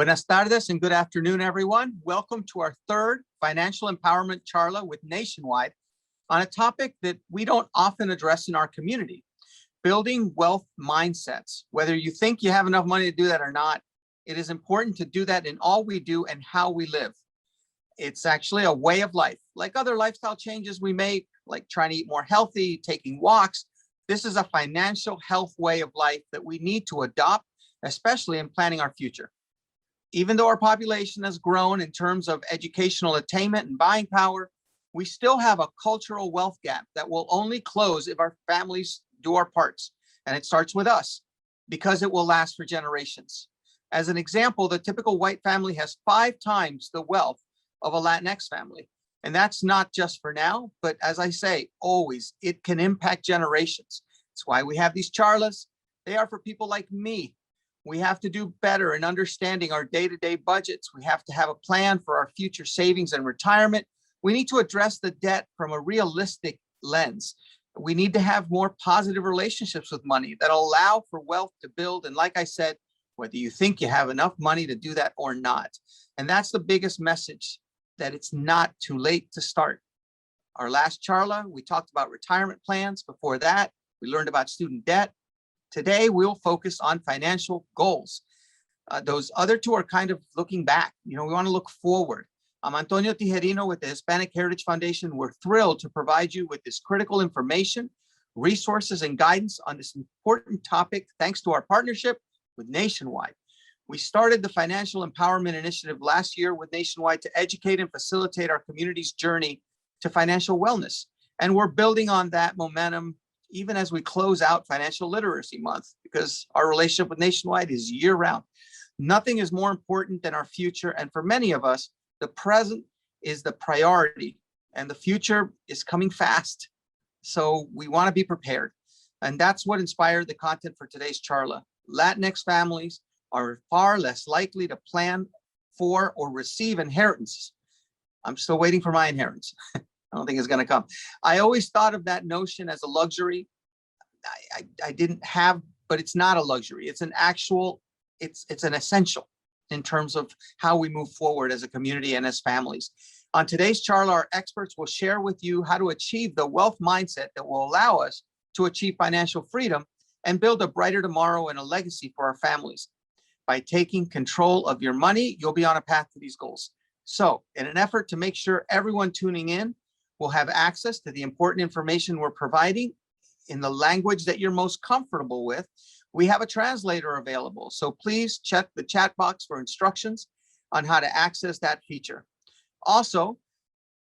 Buenas tardes and good afternoon, everyone. Welcome to our third Financial Empowerment Charla with Nationwide on a topic that we don't often address in our community, building wealth mindsets. Whether you think you have enough money to do that or not, it is important to do that in all we do and how we live. It's actually a way of life. Like other lifestyle changes we make, like trying to eat more healthy, taking walks, this is a financial health way of life that we need to adopt, especially in planning our future. Even though our population has grown in terms of educational attainment and buying power, we still have a cultural wealth gap that will only close if our families do our parts. And it starts with us because it will last for generations. As an example, the typical white family has 5 times the wealth of a Latinx family. And that's not just for now, but as I say, always, it can impact generations. That's why we have these charlas. They are for people like me. We have to do better in understanding our day-to-day budgets. We have to have a plan for our future savings and retirement. We need to address the debt from a realistic lens. We need to have more positive relationships with money that allow for wealth to build. And like I said, whether you think you have enough money to do that or not. And that's the biggest message, that it's not too late to start. Our last charla, we talked about retirement plans. Before that, we learned about student debt. Today, we'll focus on financial goals. Those other two are kind of looking back. We want to look forward. I'm Antonio Tijerino with the Hispanic Heritage Foundation. We're thrilled to provide you with this critical information, resources, and guidance on this important topic, thanks to our partnership with Nationwide. We started the Financial Empowerment Initiative last year with Nationwide to educate and facilitate our community's journey to financial wellness. And we're building on that momentum even as we close out Financial Literacy Month, because our relationship with Nationwide is year-round. Nothing is more important than our future, and for many of us, the present is the priority, and the future is coming fast. So we want to be prepared, and that's what inspired the content for today's Charla. Latinx families are far less likely to plan for or receive inheritance. I'm still waiting for my inheritance. I don't think it's going to come. I always thought of that notion as a luxury. I didn't have, but it's not a luxury. It's an actual, it's an essential in terms of how we move forward as a community and as families. On today's Charla, our experts will share with you how to achieve the wealth mindset that will allow us to achieve financial freedom and build a brighter tomorrow and a legacy for our families. By taking control of your money, you'll be on a path to these goals. So in an effort to make sure everyone tuning in will have access to the important information we're providing in the language that you're most comfortable with, we have a translator available. So please check the chat box for instructions on how to access that feature. Also,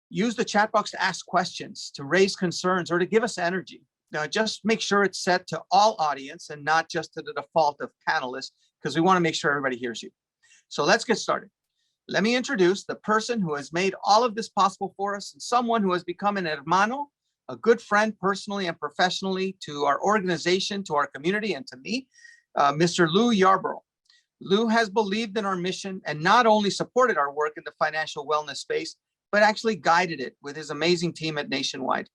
use the chat box to ask questions, to raise concerns, or to give us energy. Now, just make sure it's set to all audience and not just to the default of panelists, because we want to make sure everybody hears you. So let's get started. Let me introduce the person who has made all of this possible for us, and someone who has become an hermano, a good friend personally and professionally to our organization, to our community, and to me, Mr. Lou Yarborough. Lou has believed in our mission and not only supported our work in the financial wellness space, but actually guided it with his amazing team at Nationwide.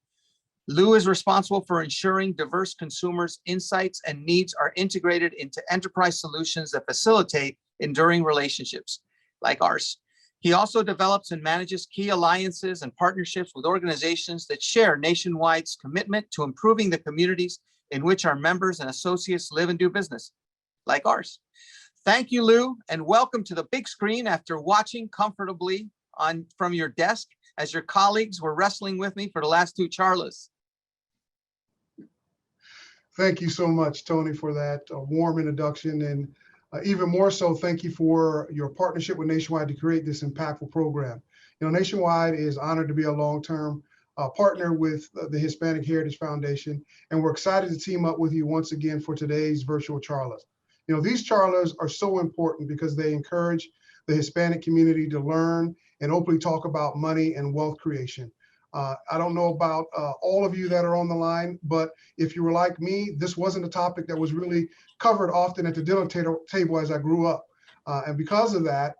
Lou is responsible for ensuring diverse consumers' insights and needs are integrated into enterprise solutions that facilitate enduring relationships like ours. He also develops and manages key alliances and partnerships with organizations that share Nationwide's commitment to improving the communities in which our members and associates live and do business, like ours. Thank you, Lou, and welcome to the big screen after watching comfortably from your desk as your colleagues were wrestling with me for the last 2 charlas. Thank you so much, Tony, for that warm introduction. And even more so, thank you for your partnership with Nationwide to create this impactful program. Nationwide is honored to be a long-term partner with the Hispanic Heritage Foundation, and we're excited to team up with you once again for today's virtual charlas. These charlas are so important because they encourage the Hispanic community to learn and openly talk about money and wealth creation. I don't know about all of you that are on the line, but if you were like me, this wasn't a topic that was really covered often at the dinner table as I grew up. And because of that,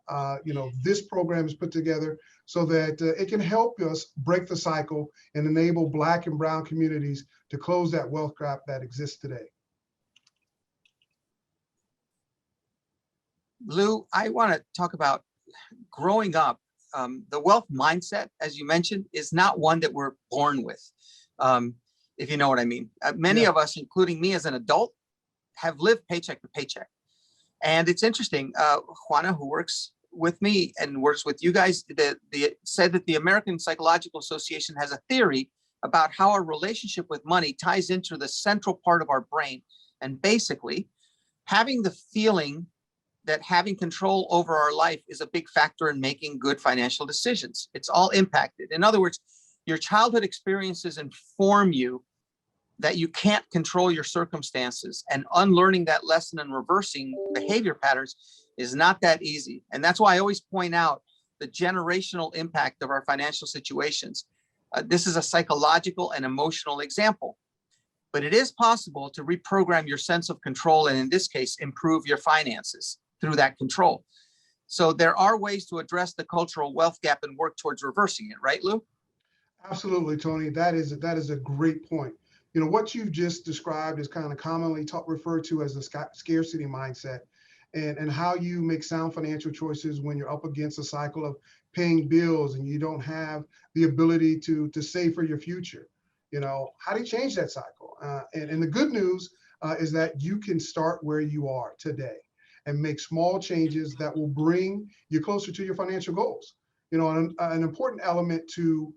this program is put together so that it can help us break the cycle and enable Black and Brown communities to close that wealth gap that exists today. Lou, I want to talk about growing up. The wealth mindset, as you mentioned, is not one that we're born with, if you know what I mean. Many Yeah. of us, including me as an adult, have lived paycheck to paycheck. And it's interesting, Juana, who works with me and works with you guys, said that the American Psychological Association has a theory about how our relationship with money ties into the central part of our brain. And basically, having the feeling that having control over our life is a big factor in making good financial decisions. It's all impacted. In other words, your childhood experiences inform you that you can't control your circumstances, and unlearning that lesson and reversing behavior patterns is not that easy. And that's why I always point out the generational impact of our financial situations. This is a psychological and emotional example, but it is possible to reprogram your sense of control, and in this case, improve your finances through that control. So there are ways to address the cultural wealth gap and work towards reversing it, right, Lou? Absolutely, Tony. That is a great point. You know, what you've just described is kind of commonly referred to as the scarcity mindset, and how you make sound financial choices when you're up against a cycle of paying bills and you don't have the ability to save for your future. You know, how do you change that cycle? And the good news is that you can start where you are today and make small changes that will bring you closer to your financial goals. You know, an important element to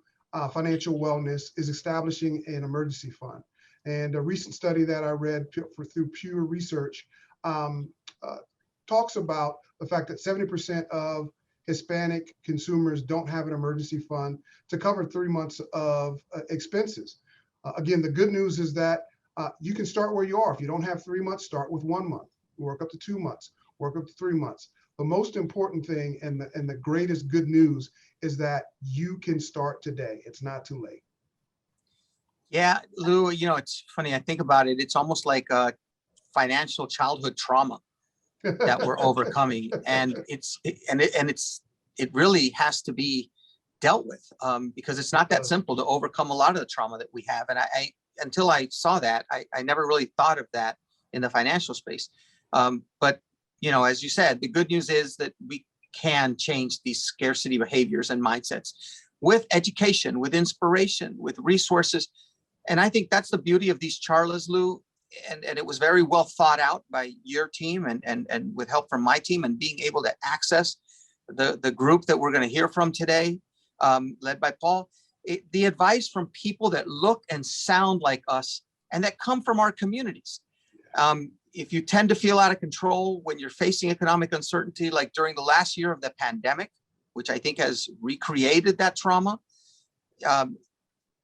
financial wellness is establishing an emergency fund. And a recent study that I read through Pew Research talks about the fact that 70% of Hispanic consumers don't have an emergency fund to cover 3 months of expenses. Again, the good news is that you can start where you are. If you don't have 3 months, start with 1 month, work up to 2 months, work up to 3 months. The most important thing and the greatest good news is that you can start today. It's not too late. Yeah, Lou, you know, it's funny. I think about it. It's almost like a financial childhood trauma that we're overcoming. And it really has to be dealt with, because it's not that simple to overcome a lot of the trauma that we have. And I until I saw that, I never really thought of that in the financial space. But, you know, as you said, the good news is that we can change these scarcity behaviors and mindsets with education, with inspiration, with resources. And I think that's the beauty of these charlas, Lou. And it was very well thought out by your team and with help from my team, and being able to access the group that we're going to hear from today, led by Paul. The advice from people that look and sound like us and that come from our communities. If you tend to feel out of control when you're facing economic uncertainty, like during the last year of the pandemic, which I think has recreated that trauma,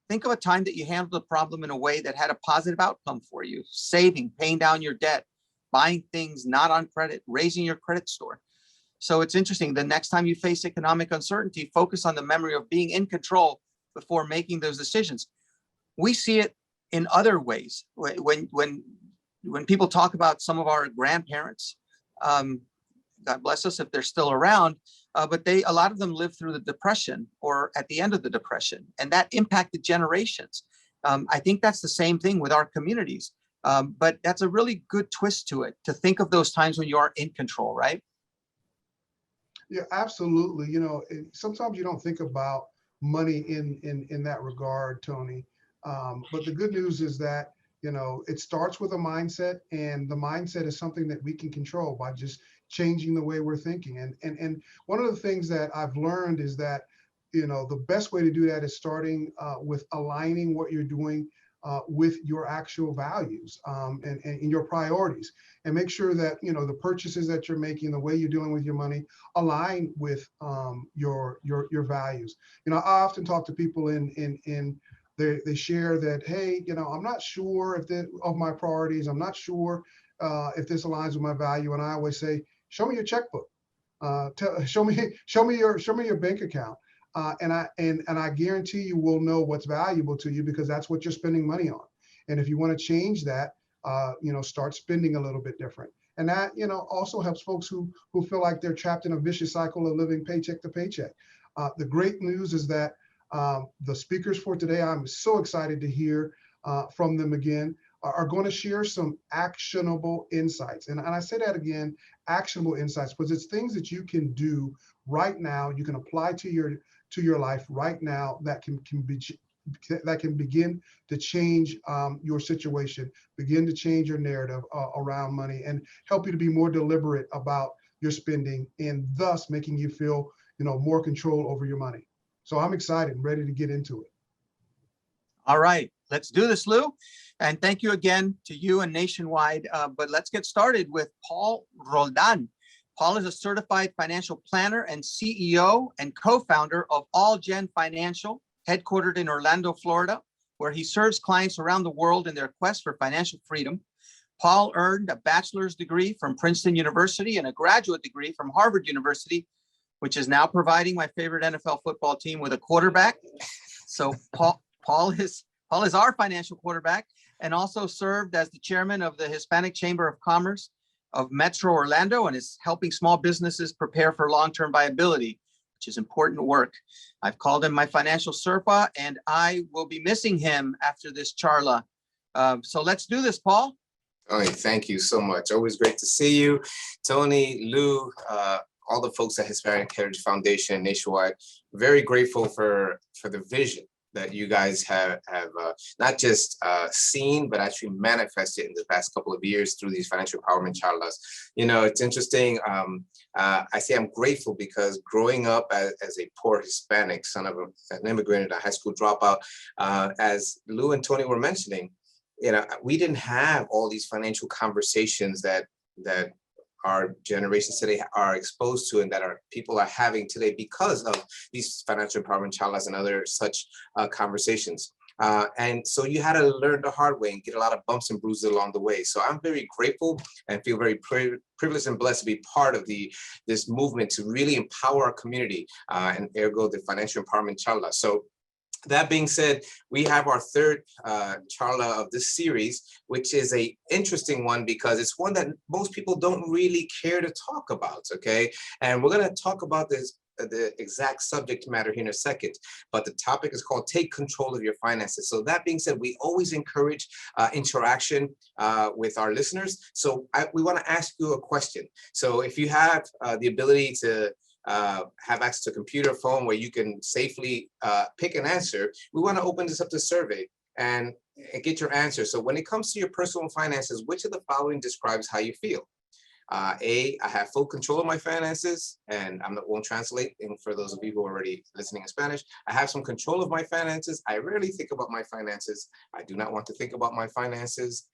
think of a time that you handled the problem in a way that had a positive outcome for you: saving, paying down your debt, buying things not on credit, raising your credit score. So it's interesting. The next time you face economic uncertainty, focus on the memory of being in control before making those decisions. We see it in other ways. When people talk about some of our grandparents, God bless us if they're still around, but a lot of them lived through the Depression or at the end of the Depression, and that impacted generations. I think that's the same thing with our communities, but that's a really good twist to it, to think of those times when you are in control, right? Yeah, absolutely. You know, sometimes you don't think about money in that regard, Tony. But the good news is that, you know, it starts with a mindset, and the mindset is something that we can control by just changing the way we're thinking. And one of the things that I've learned is that, you know, the best way to do that is starting with aligning what you're doing with your actual values and your priorities, and make sure that, you know, the purchases that you're making, the way you're dealing with your money, align with your values. You know, I often talk to people they share that, hey, you know, I'm not sure of my priorities. I'm not sure if this aligns with my value. And I always say, show me your checkbook. Show me your bank account. And I guarantee you will know what's valuable to you, because that's what you're spending money on. And if you want to change that, you know, start spending a little bit different. And that, you know, also helps folks who feel like they're trapped in a vicious cycle of living paycheck to paycheck. The great news is that the speakers for today, I'm so excited to hear from them again, are going to share some actionable insights. And I say that again, actionable insights, because it's things that you can do right now, you can apply to your life right now that can begin to change your situation, begin to change your narrative around money, and help you to be more deliberate about your spending, and thus making you feel, more control over your money. So I'm excited and ready to get into it. All right, let's do this, Lou. And thank you again to you and Nationwide. But let's get started with Paul Roldan. Paul is a certified financial planner and CEO and co-founder of AllGen Financial, headquartered in Orlando, Florida, where he serves clients around the world in their quest for financial freedom. Paul earned a bachelor's degree from Princeton University and a graduate degree from Harvard University, which is now providing my favorite NFL football team with a quarterback. So Paul is our financial quarterback, and also served as the chairman of the Hispanic Chamber of Commerce of Metro Orlando, and is helping small businesses prepare for long-term viability, which is important work. I've called him my financial Sherpa, and I will be missing him after this Charla. So let's do this, Paul. Tony, thank you so much. Always great to see you. Tony, Lou, all the folks at Hispanic Heritage Foundation Nationwide, very grateful for the vision that you guys have not just seen, but actually manifested in the past couple of years through these financial empowerment charlas. It's interesting. I say I'm grateful because growing up as a poor Hispanic, son of an immigrant and a high school dropout, as Lou and Tony were mentioning, we didn't have all these financial conversations that our generations today are exposed to, and that our people are having today because of these financial empowerment charlas and other such conversations. And so you had to learn the hard way and get a lot of bumps and bruises along the way. So I'm very grateful and feel very privileged and blessed to be part of this movement to really empower our community, and ergo the financial empowerment charla. So that being said, we have our third charla of this series, which is a interesting one because it's one that most people don't really care to talk about, okay? And we're gonna talk about the exact subject matter here in a second, but the topic is called Take Control of Your Finances. So that being said, we always encourage interaction with our listeners. So we wanna ask you a question. So if you have the ability to have access to a computer, phone, where you can safely pick an answer, we want to open this up to survey and get your answer. So when it comes to your personal finances, which of the following describes how you feel? A, I have full control of my finances, and won't translate. And for those of you who are already listening in Spanish, I have some control of my finances. I rarely think about my finances. I do not want to think about my finances,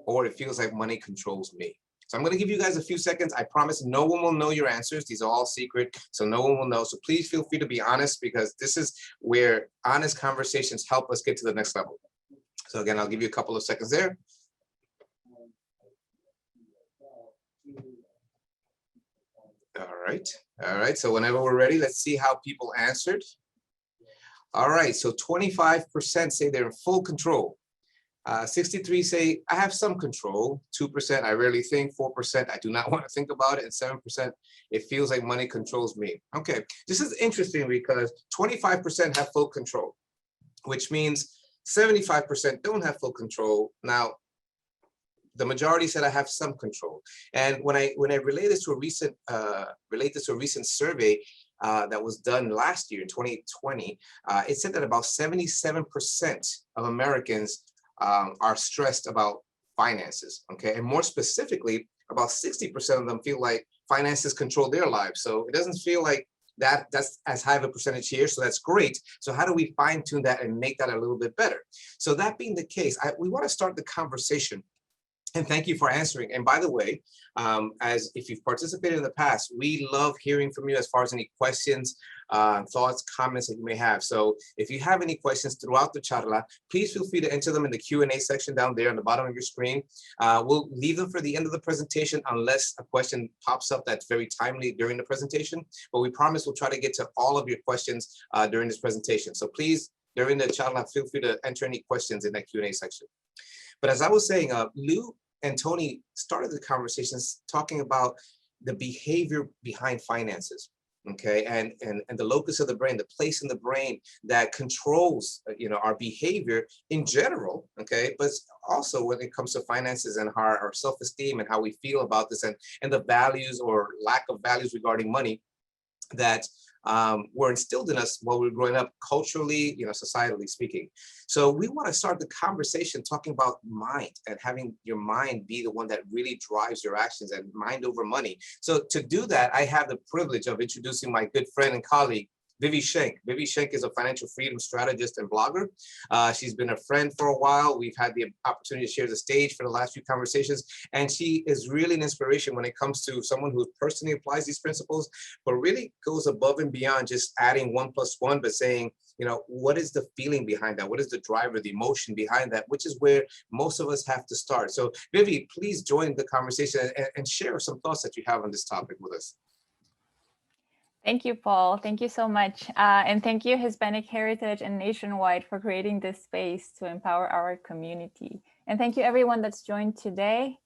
or it feels like money controls me. So I'm going to give you guys a few seconds. I promise no one will know your answers. These are all secret, so no one will know. So please feel free to be honest, because this is where honest conversations help us get to the next level. So again, I'll give you a couple of seconds there. All right. So whenever we're ready, let's see how people answered. All right. So 25% say they're in full control. 63 say, I have some control. 2%, I rarely think. 4%, I do not want to think about it. And 7%, it feels like money controls me. Okay, this is interesting because 25% have full control, which means 75% don't have full control. Now, the majority said I have some control. And when I relate this to a recent survey that was done last year in 2020, it said that about 77% of Americans are stressed about finances, okay? And more specifically, about 60% of them feel like finances control their lives. So it doesn't feel like that's as high of a percentage here, so that's great. So how do we fine tune that and make that a little bit better? So that being the case, we wanna start the conversation. And thank you for answering. And by the way, as if you've participated in the past, we love hearing from you as far as any questions, thoughts, comments that you may have. So if you have any questions throughout the charla, please feel free to enter them in the Q&A section down there on the bottom of your screen. We'll leave them for the end of the presentation unless a question pops up that's very timely during the presentation. But we promise we'll try to get to all of your questions during this presentation. So please, during the charla, feel free to enter any questions in that Q&A section. But as I was saying, Lou and Tony started the conversations talking about the behavior behind finances. Okay, and the locus of the brain, the place in the brain that controls, our behavior in general. Okay, but also when it comes to finances and our self-esteem and how we feel about this, and the values or lack of values regarding money that were instilled in us while we were growing up, culturally, societally speaking. So we want to start the conversation talking about mind and having your mind be the one that really drives your actions, and mind over money. So to do that, I have the privilege of introducing my good friend and colleague, Vivi Schenk. Vivi Schenk is a financial freedom strategist and blogger. She's been a friend for a while. We've had the opportunity to share the stage for the last few conversations, and she is really an inspiration when it comes to someone who personally applies these principles, but really goes above and beyond just adding 1 + 1, but saying, what is the feeling behind that? What is the driver, the emotion behind that, which is where most of us have to start. So Vivi, please join the conversation and share some thoughts that you have on this topic with us. Thank you, Paul. Thank you so much. And thank you, Hispanic Heritage and Nationwide, for creating this space to empower our community. And thank you, everyone that's joined today.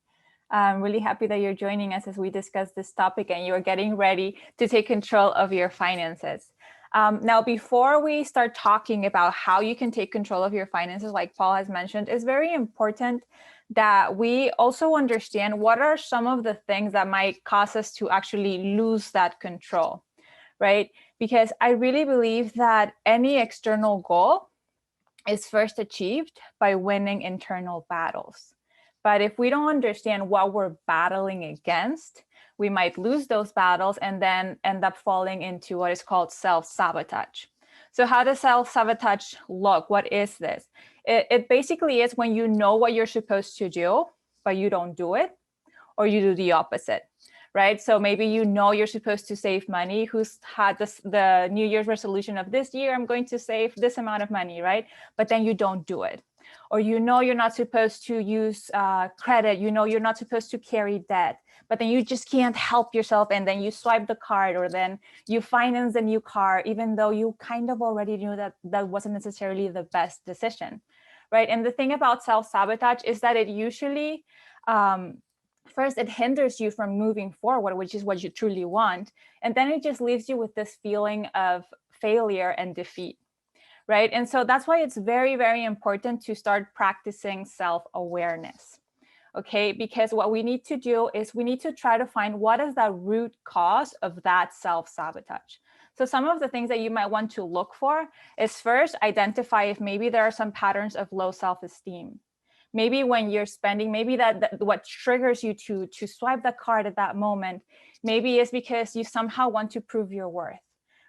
I'm really happy that you're joining us as we discuss this topic and you're getting ready to take control of your finances. Now, before we start talking about how you can take control of your finances, like Paul has mentioned, it's very important that we also understand what are some of the things that might cause us to actually lose that control. Right? Because I really believe that any external goal is first achieved by winning internal battles. But if we don't understand what we're battling against, we might lose those battles and then end up falling into what is called self-sabotage. So how does self-sabotage look? What is this? It basically is when you know what you're supposed to do, but you don't do it, or you do the opposite. Right? So maybe you're supposed to save money. Who's had the New Year's resolution of this year, I'm going to save this amount of money, right? But then you don't do it. Or you're not supposed to use credit, you're not supposed to carry debt, but then you just can't help yourself, and then you swipe the card, or then you finance a new car, even though you kind of already knew that that wasn't necessarily the best decision, right? And the thing about self-sabotage is that it usually, first, it hinders you from moving forward, which is what you truly want. And then it just leaves you with this feeling of failure and defeat, right? And so that's why it's very, very important to start practicing self-awareness, okay? Because what we need to do is we need to try to find what is the root cause of that self-sabotage. So some of the things that you might want to look for is first, identify if maybe there are some patterns of low self-esteem. Maybe when you're spending, maybe that what triggers you to swipe the card at that moment, maybe is because you somehow want to prove your worth,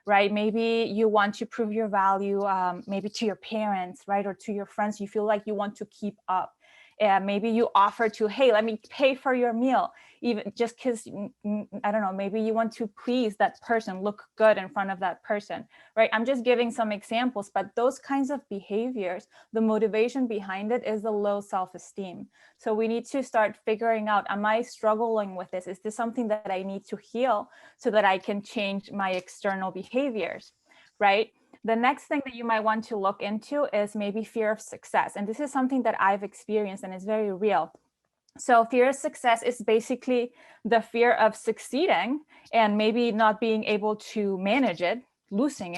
right? Maybe you want to prove your value, maybe to your parents, right? Or to your friends, you feel like you want to keep up. Maybe you offer to, hey, let me pay for your meal, even just because, I don't know, maybe you want to please that person, look good in front of that person, right? I'm just giving some examples, but those kinds of behaviors, the motivation behind it is the low self-esteem. So we need to start figuring out, am I struggling with this? Is this something that I need to heal so that I can change my external behaviors, right? The next thing that you might want to look into is maybe fear of success. And this is something that I've experienced and is very real. So fear of success is basically the fear of succeeding and maybe not being able to manage it, losing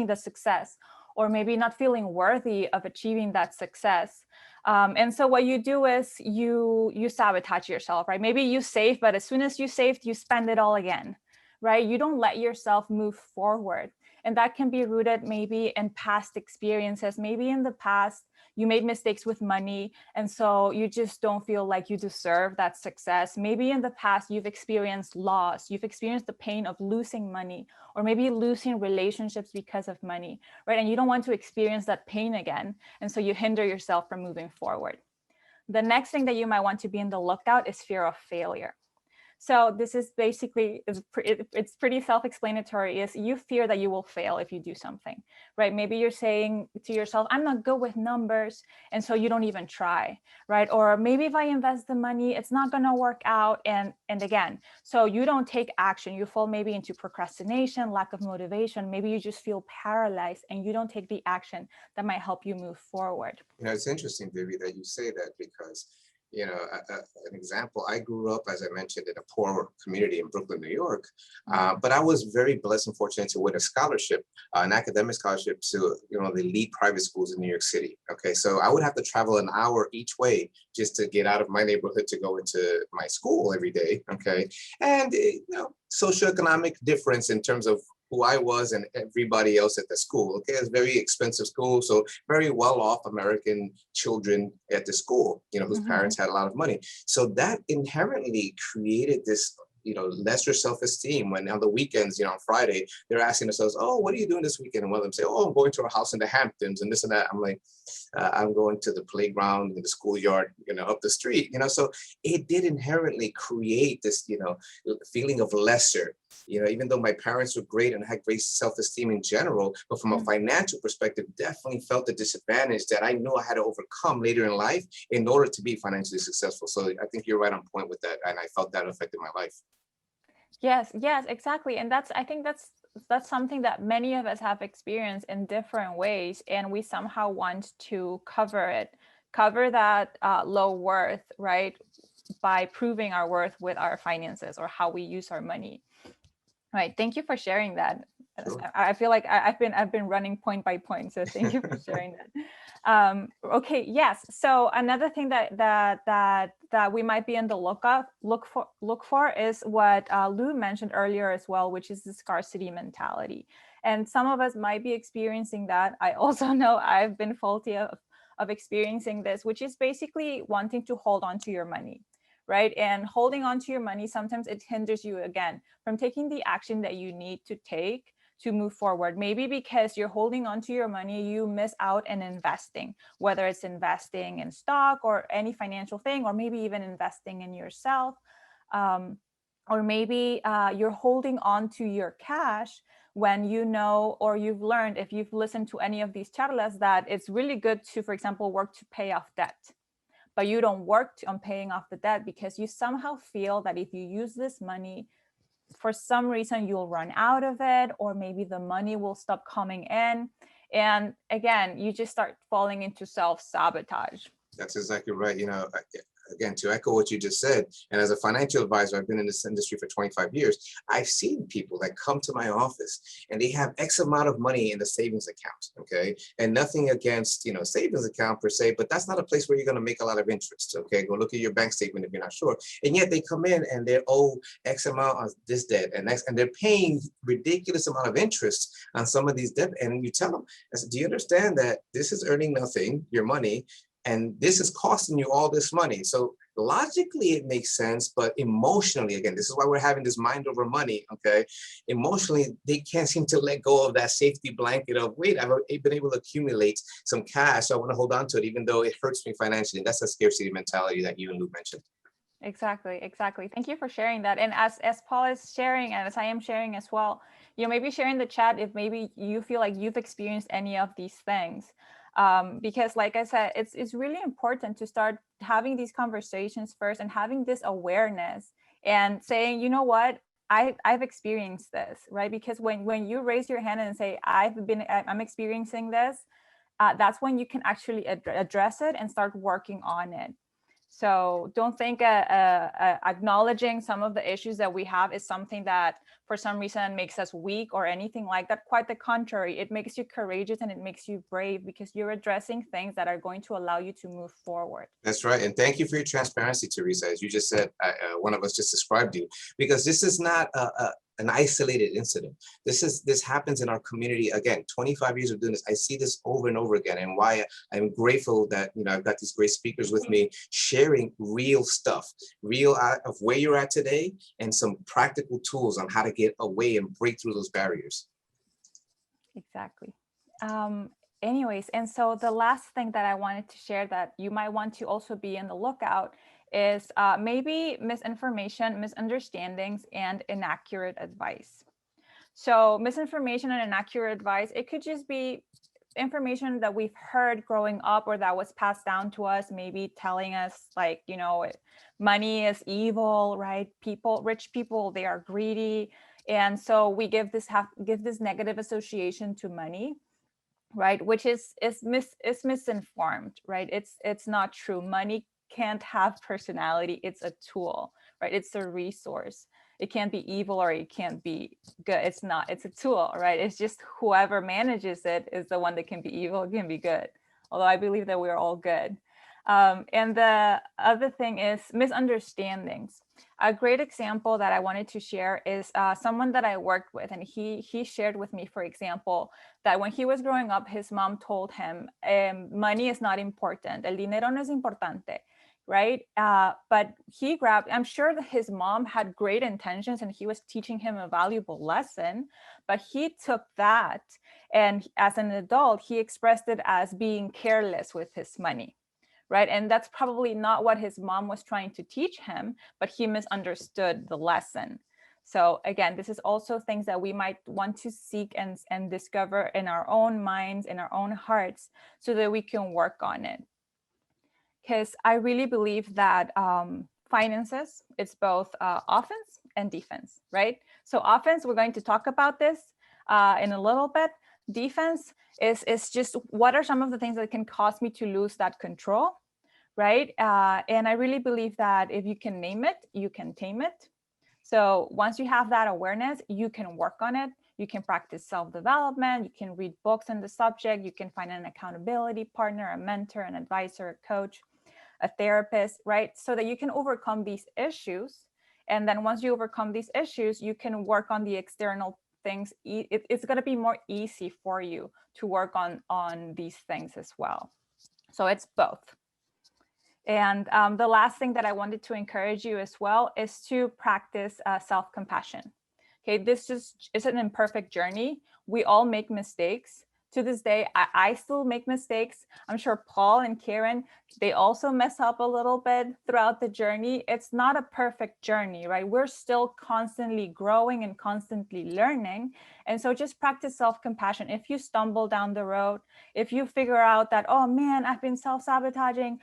the success, or maybe not feeling worthy of achieving that success. And so what you do is you sabotage yourself, right? Maybe you save, but as soon as you saved, you spend it all again, right? You don't let yourself move forward. And that can be rooted maybe in past experiences. Maybe in the past, you made mistakes with money, and so you just don't feel like you deserve that success. Maybe in the past, you've experienced loss. You've experienced the pain of losing money, or maybe losing relationships because of money, right? And you don't want to experience that pain again. And so you hinder yourself from moving forward. The next thing that you might want to be in the lookout is fear of failure. So this is basically, it's pretty self-explanatory, is you fear that you will fail if you do something, right? Maybe you're saying to yourself, I'm not good with numbers, and so you don't even try, right? Or maybe if I invest the money, it's not gonna work out, and again, so you don't take action. You fall maybe into procrastination, lack of motivation. Maybe you just feel paralyzed and you don't take the action that might help you move forward. It's interesting, Vivi, that you say that, because You know, an example, I grew up, as I mentioned, in a poor community in Brooklyn, New York, but I was very blessed and fortunate to win a scholarship, an academic scholarship to, you know, the elite private schools in New York City. Okay, so I would have to travel an hour each way just to get out of my neighborhood to go into my school every day. Okay, and you know, socioeconomic difference in terms of who I was and everybody else at the school. Okay, it's a very expensive school, so very well-off American children at the school, you know, whose parents had a lot of money. So that inherently created this, you know, lesser self-esteem when on the weekends, you know, on Friday, they're asking themselves, oh, what are you doing this weekend? And one of them say, oh, I'm going to a house in the Hamptons and this and that. I'm like, I'm going to the playground in the schoolyard, you know, up the street, you know. So it did inherently create this, you know, feeling of lesser, you know, even though my parents were great and had great self-esteem in general, but from a financial perspective, definitely felt the disadvantage that I knew I had to overcome later in life in order to be financially successful. So I think you're right on point with that. And I felt that affected my life. Yes, yes, exactly. And I think that's something that many of us have experienced in different ways. And we somehow want to cover that low worth, right? By proving our worth with our finances or how we use our money. Right. Thank you for sharing that. Sure. I feel like I've been running point by point. So thank you for sharing that. Okay. Yes. So another thing that we might be on the look for is what Lou mentioned earlier as well, which is the scarcity mentality. And some of us might be experiencing that. I also know I've been faulty of experiencing this, which is basically wanting to hold on to your money. Right. And holding on to your money, sometimes it hinders you again from taking the action that you need to take to move forward. Maybe because you're holding on to your money, you miss out in investing, whether it's investing in stock or any financial thing, or maybe even investing in yourself. Or maybe you're holding on to your cash when you know, or you've learned, if you've listened to any of these charlas, that it's really good to, for example, work to pay off debt. But you don't work on paying off the debt because you somehow feel that if you use this money, for some reason you'll run out of it, or maybe the money will stop coming in. And again, you just start falling into self-sabotage. That's exactly right. You know, again, to echo what you just said, and as a financial advisor, I've been in this industry for 25 years. I've seen people that come to my office and they have X amount of money in the savings account, okay? And nothing against, you know, savings account per se, but that's not a place where you're going to make a lot of interest, okay? Go look at your bank statement if you're not sure. And yet they come in and they owe X amount of this debt and X, and they're paying ridiculous amount of interest on some of these debt. And you tell them, I said, do you understand that this is earning nothing, your money, and this is costing you all this money? So logically it makes sense, but emotionally, again, this is why we're having this mind over money, okay? Emotionally, they can't seem to let go of that safety blanket of, wait, I've been able to accumulate some cash, so I want to hold on to it, even though it hurts me financially. That's a scarcity mentality that you and Lou mentioned. Exactly. Thank you for sharing that. And as Paul is sharing, and as I am sharing as well, you know, maybe share in the chat if maybe you feel like you've experienced any of these things. Because like I said, it's really important to start having these conversations first and having this awareness and saying, you know what, I've experienced this, right? Because when you raise your hand and say, I'm experiencing this, that's when you can actually address it and start working on it. So don't think acknowledging some of the issues that we have is something that for some reason makes us weak or anything like that. Quite the contrary, it makes you courageous and it makes you brave because you're addressing things that are going to allow you to move forward. That's right. And thank you for your transparency, Teresa. As you just said, one of us just described you, because this is not an isolated incident. This happens in our community. Again, 25 years of doing this, I see this over and over again. And why I'm grateful that, you know, I've got these great speakers with me sharing real stuff, real of where you're at today, and some practical tools on how to get away and break through those barriers. Exactly. Anyways, and so the last thing that I wanted to share that you might want to also be on the lookout is maybe misinformation, misunderstandings, and inaccurate advice. So misinformation and inaccurate advice, it could just be information that we've heard growing up or that was passed down to us, maybe telling us like, you know, money is evil, right? Rich people, they are greedy. And so we give this negative association to money, right? Which is misinformed, right? It's not true. Money can't have personality. It's a tool, right? It's a resource. It can't be evil or it can't be good. It's not, it's a tool, right? It's just whoever manages it is the one that can be evil, can be good. Although I believe that we're all good. And the other thing is misunderstandings. A great example that I wanted to share is someone that I worked with, and he shared with me, for example, that when he was growing up, his mom told him, money is not important, el dinero no es importante, right? But he grabbed, I'm sure that his mom had great intentions and he was teaching him a valuable lesson, but he took that, and as an adult, he expressed it as being careless with his money. Right. And that's probably not what his mom was trying to teach him, but he misunderstood the lesson. So again, this is also things that we might want to seek and discover in our own minds, in our own hearts, so that we can work on it. Because I really believe that finances, it's both offense and defense, right? So offense, we're going to talk about this in a little bit. Defense is just what are some of the things that can cause me to lose that control, right? And I really believe that if you can name it, you can tame it. So once you have that awareness, you can work on it. You can practice self-development. You can read books on the subject. You can find an accountability partner, a mentor, an advisor, a coach, a therapist, right? So that you can overcome these issues. And then once you overcome these issues, you can work on the external things. It's going to be more easy for you to work on these things as well. So it's both. And the last thing that I wanted to encourage you as well is to practice self-compassion. Okay, this is an imperfect journey. We all make mistakes. To this day, I still make mistakes. I'm sure Paul and Karen, they also mess up a little bit throughout the journey. It's not a perfect journey, right? We're still constantly growing and constantly learning. And so just practice self-compassion. If you stumble down the road, if you figure out that, oh man, I've been self-sabotaging,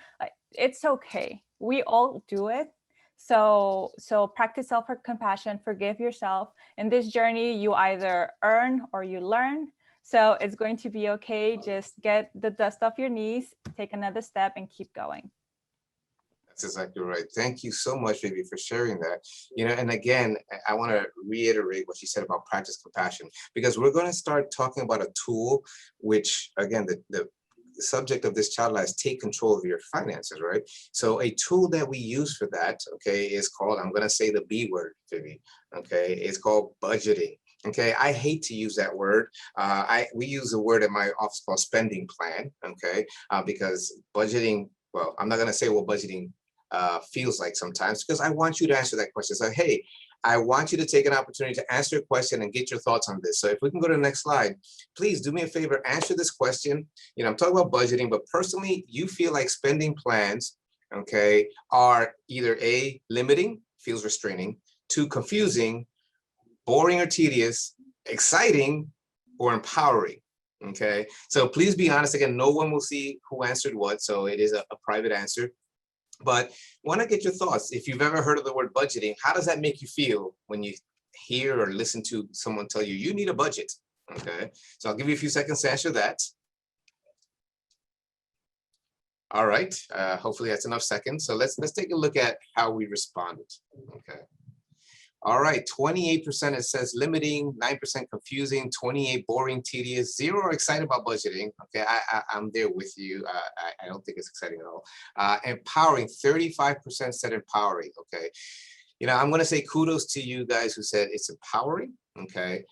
it's okay. We all do it. So practice self-compassion, forgive yourself. In this journey, you either earn or you learn. So it's going to be okay. Just get the dust off your knees, take another step and keep going. That's exactly right. Thank you so much, Vivi, for sharing that. You know, and again, I want to reiterate what you said about practice compassion, because we're going to start talking about a tool, which again, the subject of this Charla is take control of your finances, right? So a tool that we use for that, okay, is called, I'm going to say the B word, Vivi, okay, it's called budgeting. Okay, I hate to use that word. We use a word at my office called spending plan, okay, because budgeting, well, I'm not going to say what budgeting feels like sometimes, because I want you to answer that question. So, hey, I want you to take an opportunity to answer a question and get your thoughts on this. So if we can go to the next slide, please do me a favor, answer this question. You know, I'm talking about budgeting, but personally, you feel like spending plans, okay, are either A, limiting, feels restraining, 2, confusing, boring or tedious, exciting, or empowering, okay? So please be honest. Again, no one will see who answered what, so it is a private answer. But want to get your thoughts. If you've ever heard of the word budgeting, how does that make you feel when you hear or listen to someone tell you, you need a budget, okay? So I'll give you a few seconds to answer that. All right, hopefully that's enough seconds. So let's take a look at how we responded, okay? All right, 28% it says limiting, 9% confusing, 28 boring, tedious, 0 excited about budgeting. Okay, I'm there with you. I don't think it's exciting at all. Empowering, 35% said empowering. Okay, you know, I'm gonna say kudos to you guys who said it's empowering. Okay,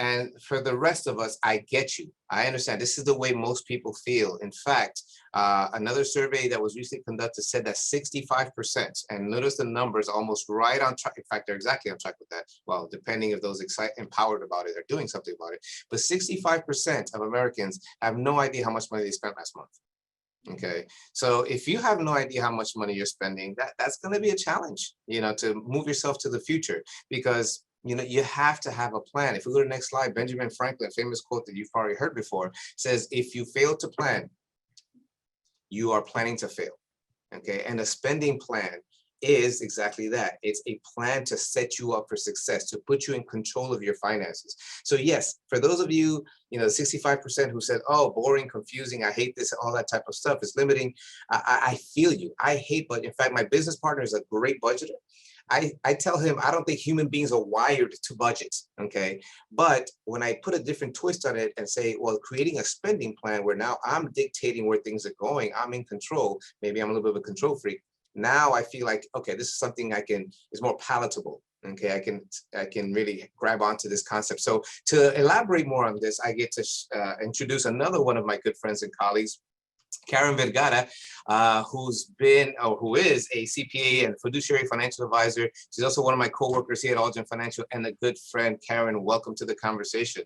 and for the rest of us, I get you. I understand. This is the way most people feel. In fact, another survey that was recently conducted said that 65%, and notice the numbers almost right on track. In fact, they're exactly on track with that. Well, depending if those empowered about it are doing something about it. But 65% of Americans have no idea how much money they spent last month. Okay, so if you have no idea how much money you're spending, that's going to be a challenge, you know, to move yourself to the future, because you know, you have to have a plan. If we go to the next slide, Benjamin Franklin, famous quote that you've probably heard before, says, if you fail to plan, you are planning to fail. Okay, and a spending plan is exactly that. It's a plan to set you up for success, to put you in control of your finances. So yes, for those of you, 65% who said, oh, boring, confusing, I hate this, all that type of stuff, it's limiting. I feel you. I hate, but in fact, my business partner is a great budgeter. I tell him, I don't think human beings are wired to budget, okay? But when I put a different twist on it and say, well, creating a spending plan where now I'm dictating where things are going, I'm in control, maybe I'm a little bit of a control freak. Now I feel like, okay, this is something is more palatable. Okay, I can really grab onto this concept. So to elaborate more on this, I get to introduce another one of my good friends and colleagues, Karen Vergara, who is a CPA and fiduciary financial advisor. She's also one of my coworkers here at AllGen Financial and a good friend. Karen, welcome to the conversation.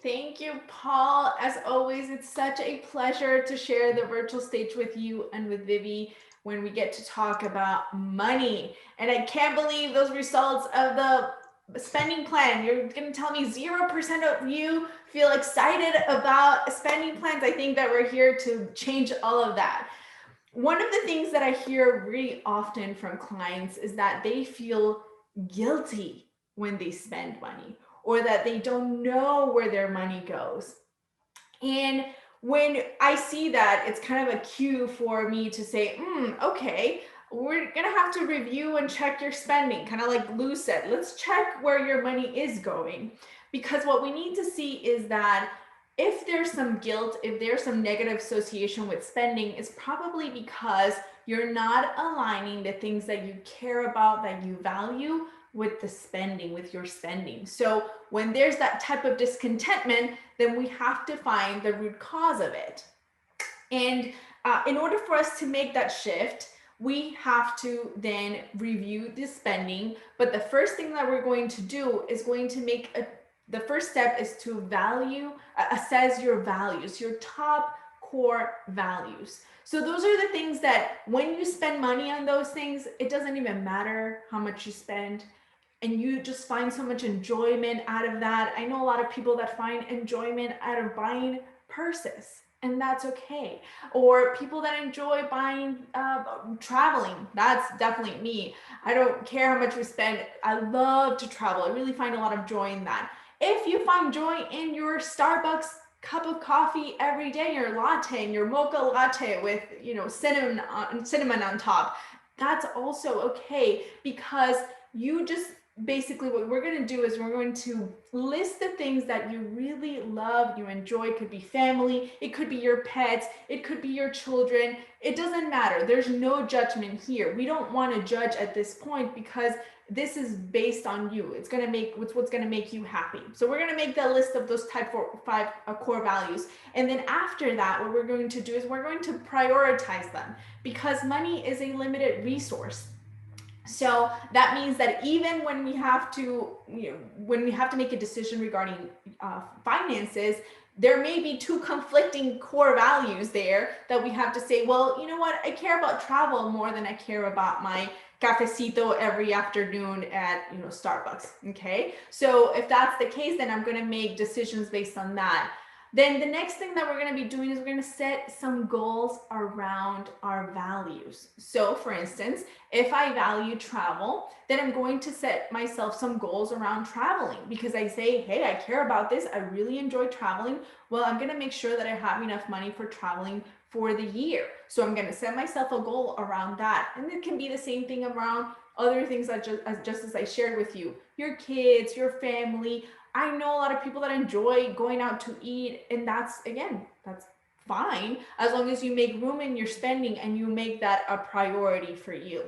Thank you, Paul. As always, it's such a pleasure to share the virtual stage with you and with Vivi when we get to talk about money. And I can't believe those results of the spending plan. You're going to tell me 0% of you feel excited about spending plans. I think that we're here to change all of that. One of the things that I hear really often from clients is that they feel guilty when they spend money, or that they don't know where their money goes. And when I see that, it's kind of a cue for me to say, okay, we're gonna have to review and check your spending, kind of like Lou said, let's check where your money is going. Because what we need to see is that if there's some guilt, if there's some negative association with spending, it's probably because you're not aligning the things that you care about, that you value, with the spending, with your spending. So when there's that type of discontentment, then we have to find the root cause of it. And in order for us to make that shift, we have to then review the spending. But the first thing that we're going to do is going to the first step is to assess your values, your top core values. So those are the things that when you spend money on those things, it doesn't even matter how much you spend. And you just find so much enjoyment out of that. I know a lot of people that find enjoyment out of buying purses, and that's okay. Or people that enjoy buying, traveling. That's definitely me. I don't care how much we spend. I love to travel. I really find a lot of joy in that. If you find joy in your Starbucks cup of coffee every day, your latte, and your mocha latte with cinnamon on top, that's also okay, because you just basically what we're going to do is we're going to list the things that you really love, you enjoy. It could be family, it could be your pets, it could be your children. It doesn't matter. There's no judgment here. We don't want to judge at this point, because this is based on you. It's going to make what's going to make you happy. So we're going to make the list of those five core values. And then after that, what we're going to do is we're going to prioritize them, because money is a limited resource. So that means that even when we have to, make a decision regarding finances, there may be two conflicting core values there that we have to say, well, you know what? I care about travel more than I care about my cafecito every afternoon at, Starbucks. Okay. So if that's the case, then I'm going to make decisions based on that. Then the next thing that we're going to be doing is we're going to set some goals around our values. So for instance, if I value travel, then I'm going to set myself some goals around traveling, because I say, hey, I care about this. I really enjoy traveling. Well, I'm going to make sure that I have enough money for traveling for the year. So I'm going to set myself a goal around that. And it can be the same thing around other things that just as I shared with you, your kids, your family. I know a lot of people that enjoy going out to eat, and that's fine, as long as you make room in your spending and you make that a priority for you.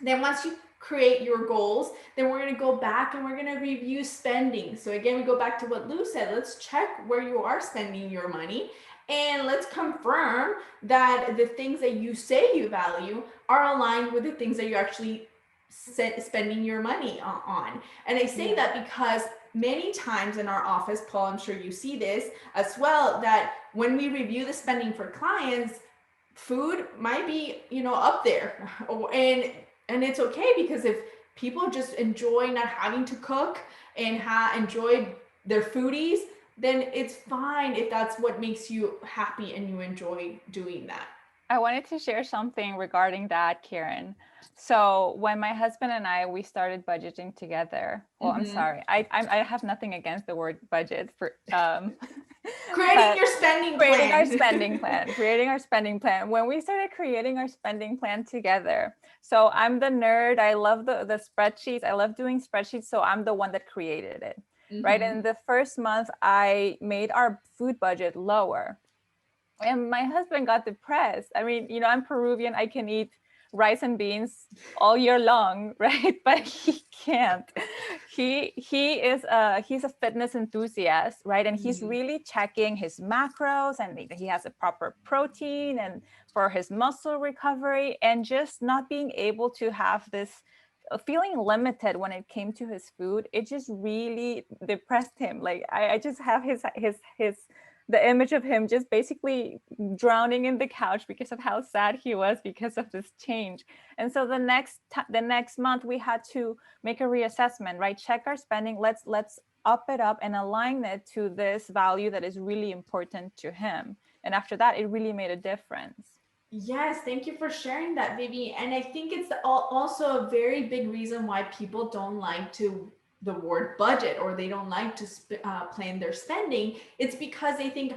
Then once you create your goals, then we're going to go back and we're going to review spending. So again, we go back to what Lou said. Let's check where you are spending your money, and let's confirm that the things that you say you value are aligned with the things that you actually spending your money on. And I say that because many times in our office, Paul, I'm sure you see this as well, that when we review the spending for clients, food might be, up there. And it's okay, because if people just enjoy not having to cook and enjoy their foodies, then it's fine if that's what makes you happy and you enjoy doing that. I wanted to share something regarding that, Karen. So when my husband and we started budgeting together. Well, I'm sorry. I have nothing against the word budget for creating your spending creating plan. our spending plan, creating our spending plan. When we started creating our spending plan together, so I'm the nerd. I love the spreadsheets. I love doing spreadsheets. So I'm the one that created it, right? And the first month I made our food budget lower. And my husband got depressed. I mean, you know, I'm Peruvian. I can eat rice and beans all year long, right? But he can't. He's a fitness enthusiast, right? And he's really checking his macros, and he has a proper protein and for his muscle recovery, and just not being able to have this feeling limited when it came to his food. It just really depressed him. Like I just have his the image of him just basically drowning in the couch because of how sad he was because of this change. And so the next month we had to make a reassessment, right? Check our spending. Let's up it up and align it to this value that is really important to him. And after that, it really made a difference. Yes, thank you for sharing that, Vivi. And I think it's also a very big reason why people don't like the word budget, or they don't like to plan their spending. It's because they think,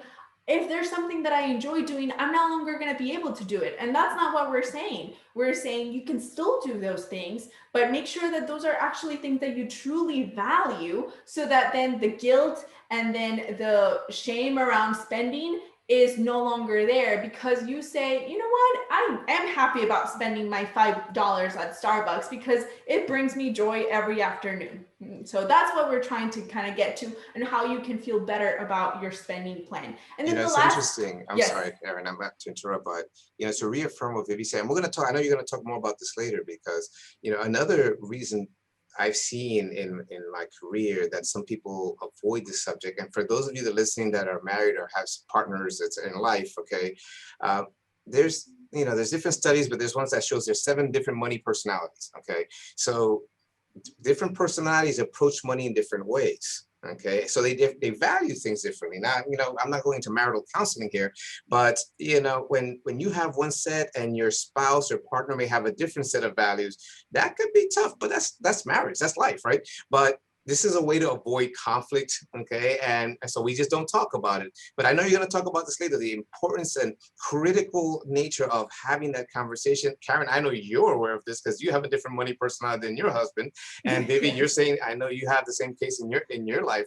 if there's something that I enjoy doing, I'm no longer going to be able to do it. And that's not what we're saying. We're saying you can still do those things, but make sure that those are actually things that you truly value, so that then the guilt and then the shame around spending is no longer there, because you say, you know what, I am happy about spending my $5 at Starbucks because it brings me joy every afternoon. So that's what we're trying to kind of get to, and how you can feel better about your spending plan. And then it's interesting. I'm Yes. sorry, Karen, I'm about to interrupt, but to reaffirm what Vivi said, and we're going to talk, I know you're going to talk more about this later, because another reason I've seen in my career that some people avoid this subject, and for those of you that are listening that are married or have partners that's in life, okay, there's different studies, but there's ones that shows there's 7 different money personalities. Okay, so different personalities approach money in different ways. Okay, so they value things differently. Now, I'm not going into marital counseling here, but when you have one set and your spouse or partner may have a different set of values, that could be tough. But that's marriage, that's life, right? But this is a way to avoid conflict, okay? And so we just don't talk about it. But I know you're going to talk about this later, the importance and critical nature of having that conversation. Karen, I know you're aware of this because you have a different money personality than your husband. And Vivi, you're saying, I know you have the same case in your life.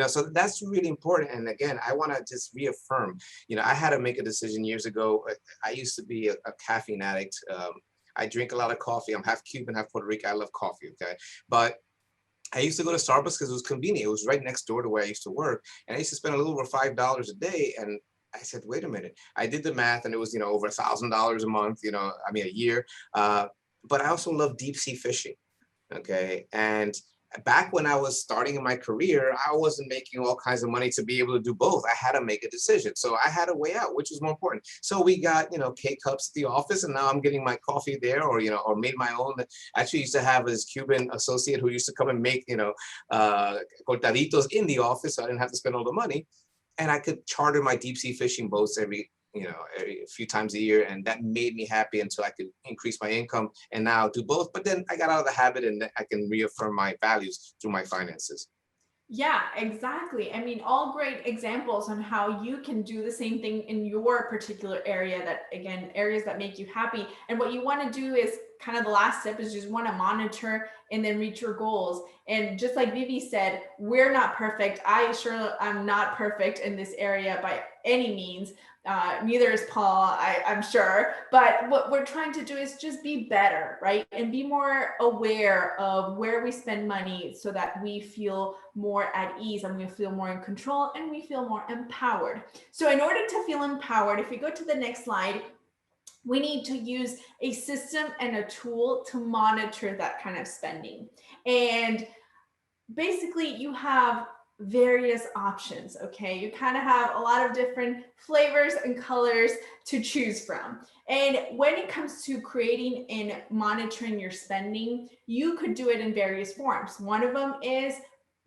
So that's really important. And again, I want to just reaffirm, I had to make a decision years ago. I used to be a caffeine addict. I drink a lot of coffee. I'm half Cuban, half Puerto Rican. I love coffee, okay? But I used to go to Starbucks because it was convenient. It was right next door to where I used to work. And I used to spend a little over $5 a day. And I said, wait a minute. I did the math, and it was, over $1,000 a month, a year. But I also love deep sea fishing. Okay. And back when I was starting in my career, I wasn't making all kinds of money to be able to do both. I had to make a decision. So I had to weigh out which was more important. So we got, K-cups at the office, and now I'm getting my coffee there, or made my own. I actually used to have this Cuban associate who used to come and make, cortaditos in the office, so I didn't have to spend all the money. And I could charter my deep sea fishing boats every few times a year, and that made me happy until I could increase my income and now do both. But then I got out of the habit, and I can reaffirm my values through my finances. Yeah, exactly. I mean, all great examples on how you can do the same thing in your particular area, that, again, areas that make you happy. And what you want to do is kind of the last step is just want to monitor and then reach your goals. And just like Vivi said, we're not perfect. I'm not perfect in this area by any means. Neither is Paul, I'm sure. But what we're trying to do is just be better, right? And be more aware of where we spend money, so that we feel more at ease, and we feel more in control, and we feel more empowered. So in order to feel empowered, if we go to the next slide, we need to use a system and a tool to monitor that kind of spending. And basically you have various options, okay? You kind of have a lot of different flavors and colors to choose from. And when it comes to creating and monitoring your spending, you could do it in various forms. One of them is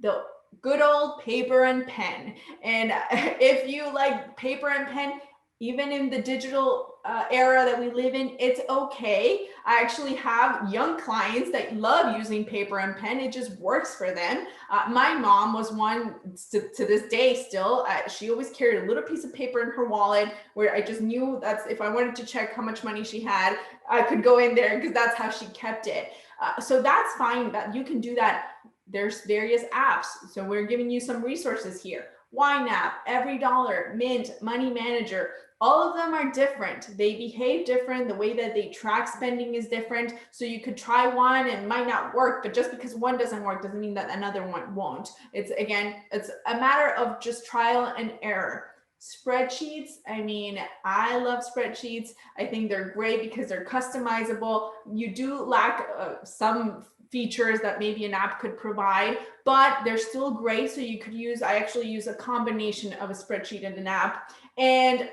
the good old paper and pen. And if you like paper and pen, even in the digital era that we live in, it's okay. I actually have young clients that love using paper and pen. It just works for them. My mom was one to this day still. She always carried a little piece of paper in her wallet where I just knew that's if I wanted to check how much money she had, I could go in there because that's how she kept it. So that's fine that you can do that. There's various apps. So we're giving you some resources here. YNAB, Every Dollar, Mint, Money Manager, all of them are different. They behave different. The way that they track spending is different. So you could try one and it might not work, but just because one doesn't work doesn't mean that another one won't. It's a matter of just trial and error. Spreadsheets, I mean, I love spreadsheets. I think they're great because they're customizable. You do lack some features that maybe an app could provide, but they're still great. So you could I actually use a combination of a spreadsheet and an app. And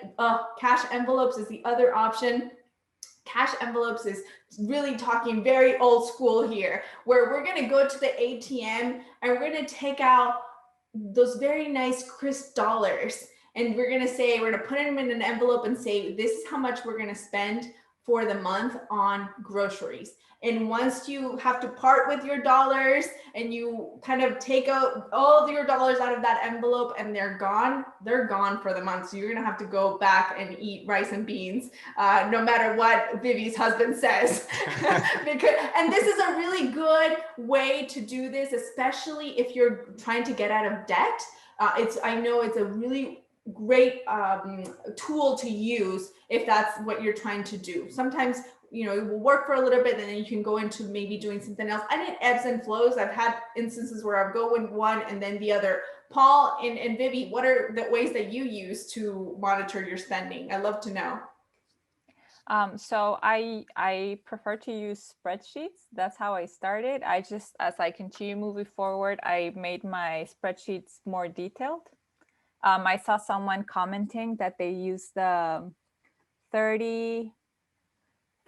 cash envelopes is the other option. Cash envelopes is really talking very old school here, where we're going to go to the ATM and we're going to take out those very nice crisp dollars. And we're going to put them in an envelope and say, this is how much we're going to spend for the month on groceries. And once you have to part with your dollars and you kind of take out all of your dollars out of that envelope and they're gone for the month. So you're going to have to go back and eat rice and beans, no matter what Vivi's husband says. And this is a really good way to do this, especially if you're trying to get out of debt. I know it's a really great tool to use if that's what you're trying to do. Sometimes it will work for a little bit and then you can go into maybe doing something else. And it ebbs and flows. I've had instances where I'll go in one and then the other. Paul and Vivi, what are the ways that you use to monitor your spending? I'd love to know. So I prefer to use spreadsheets. That's how I started. As I continue moving forward, I made my spreadsheets more detailed. I saw someone commenting that they use the 30,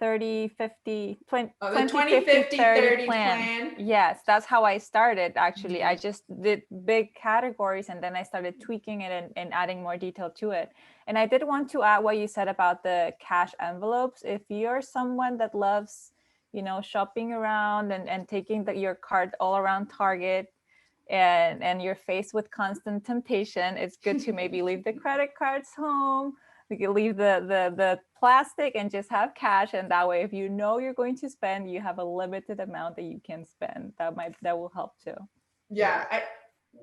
50, 20, the 20, 50, 30 plan. Yes, that's how I started. Actually, I just did big categories and then I started tweaking it and adding more detail to it. And I did want to add what you said about the cash envelopes. If you're someone that loves, shopping around and taking your cart all around Target, and you're faced with constant temptation, it's good to maybe leave the credit cards home. You can leave the plastic and just have cash, and that way if you're going to spend, you have a limited amount that you can spend. That will help too. Yeah.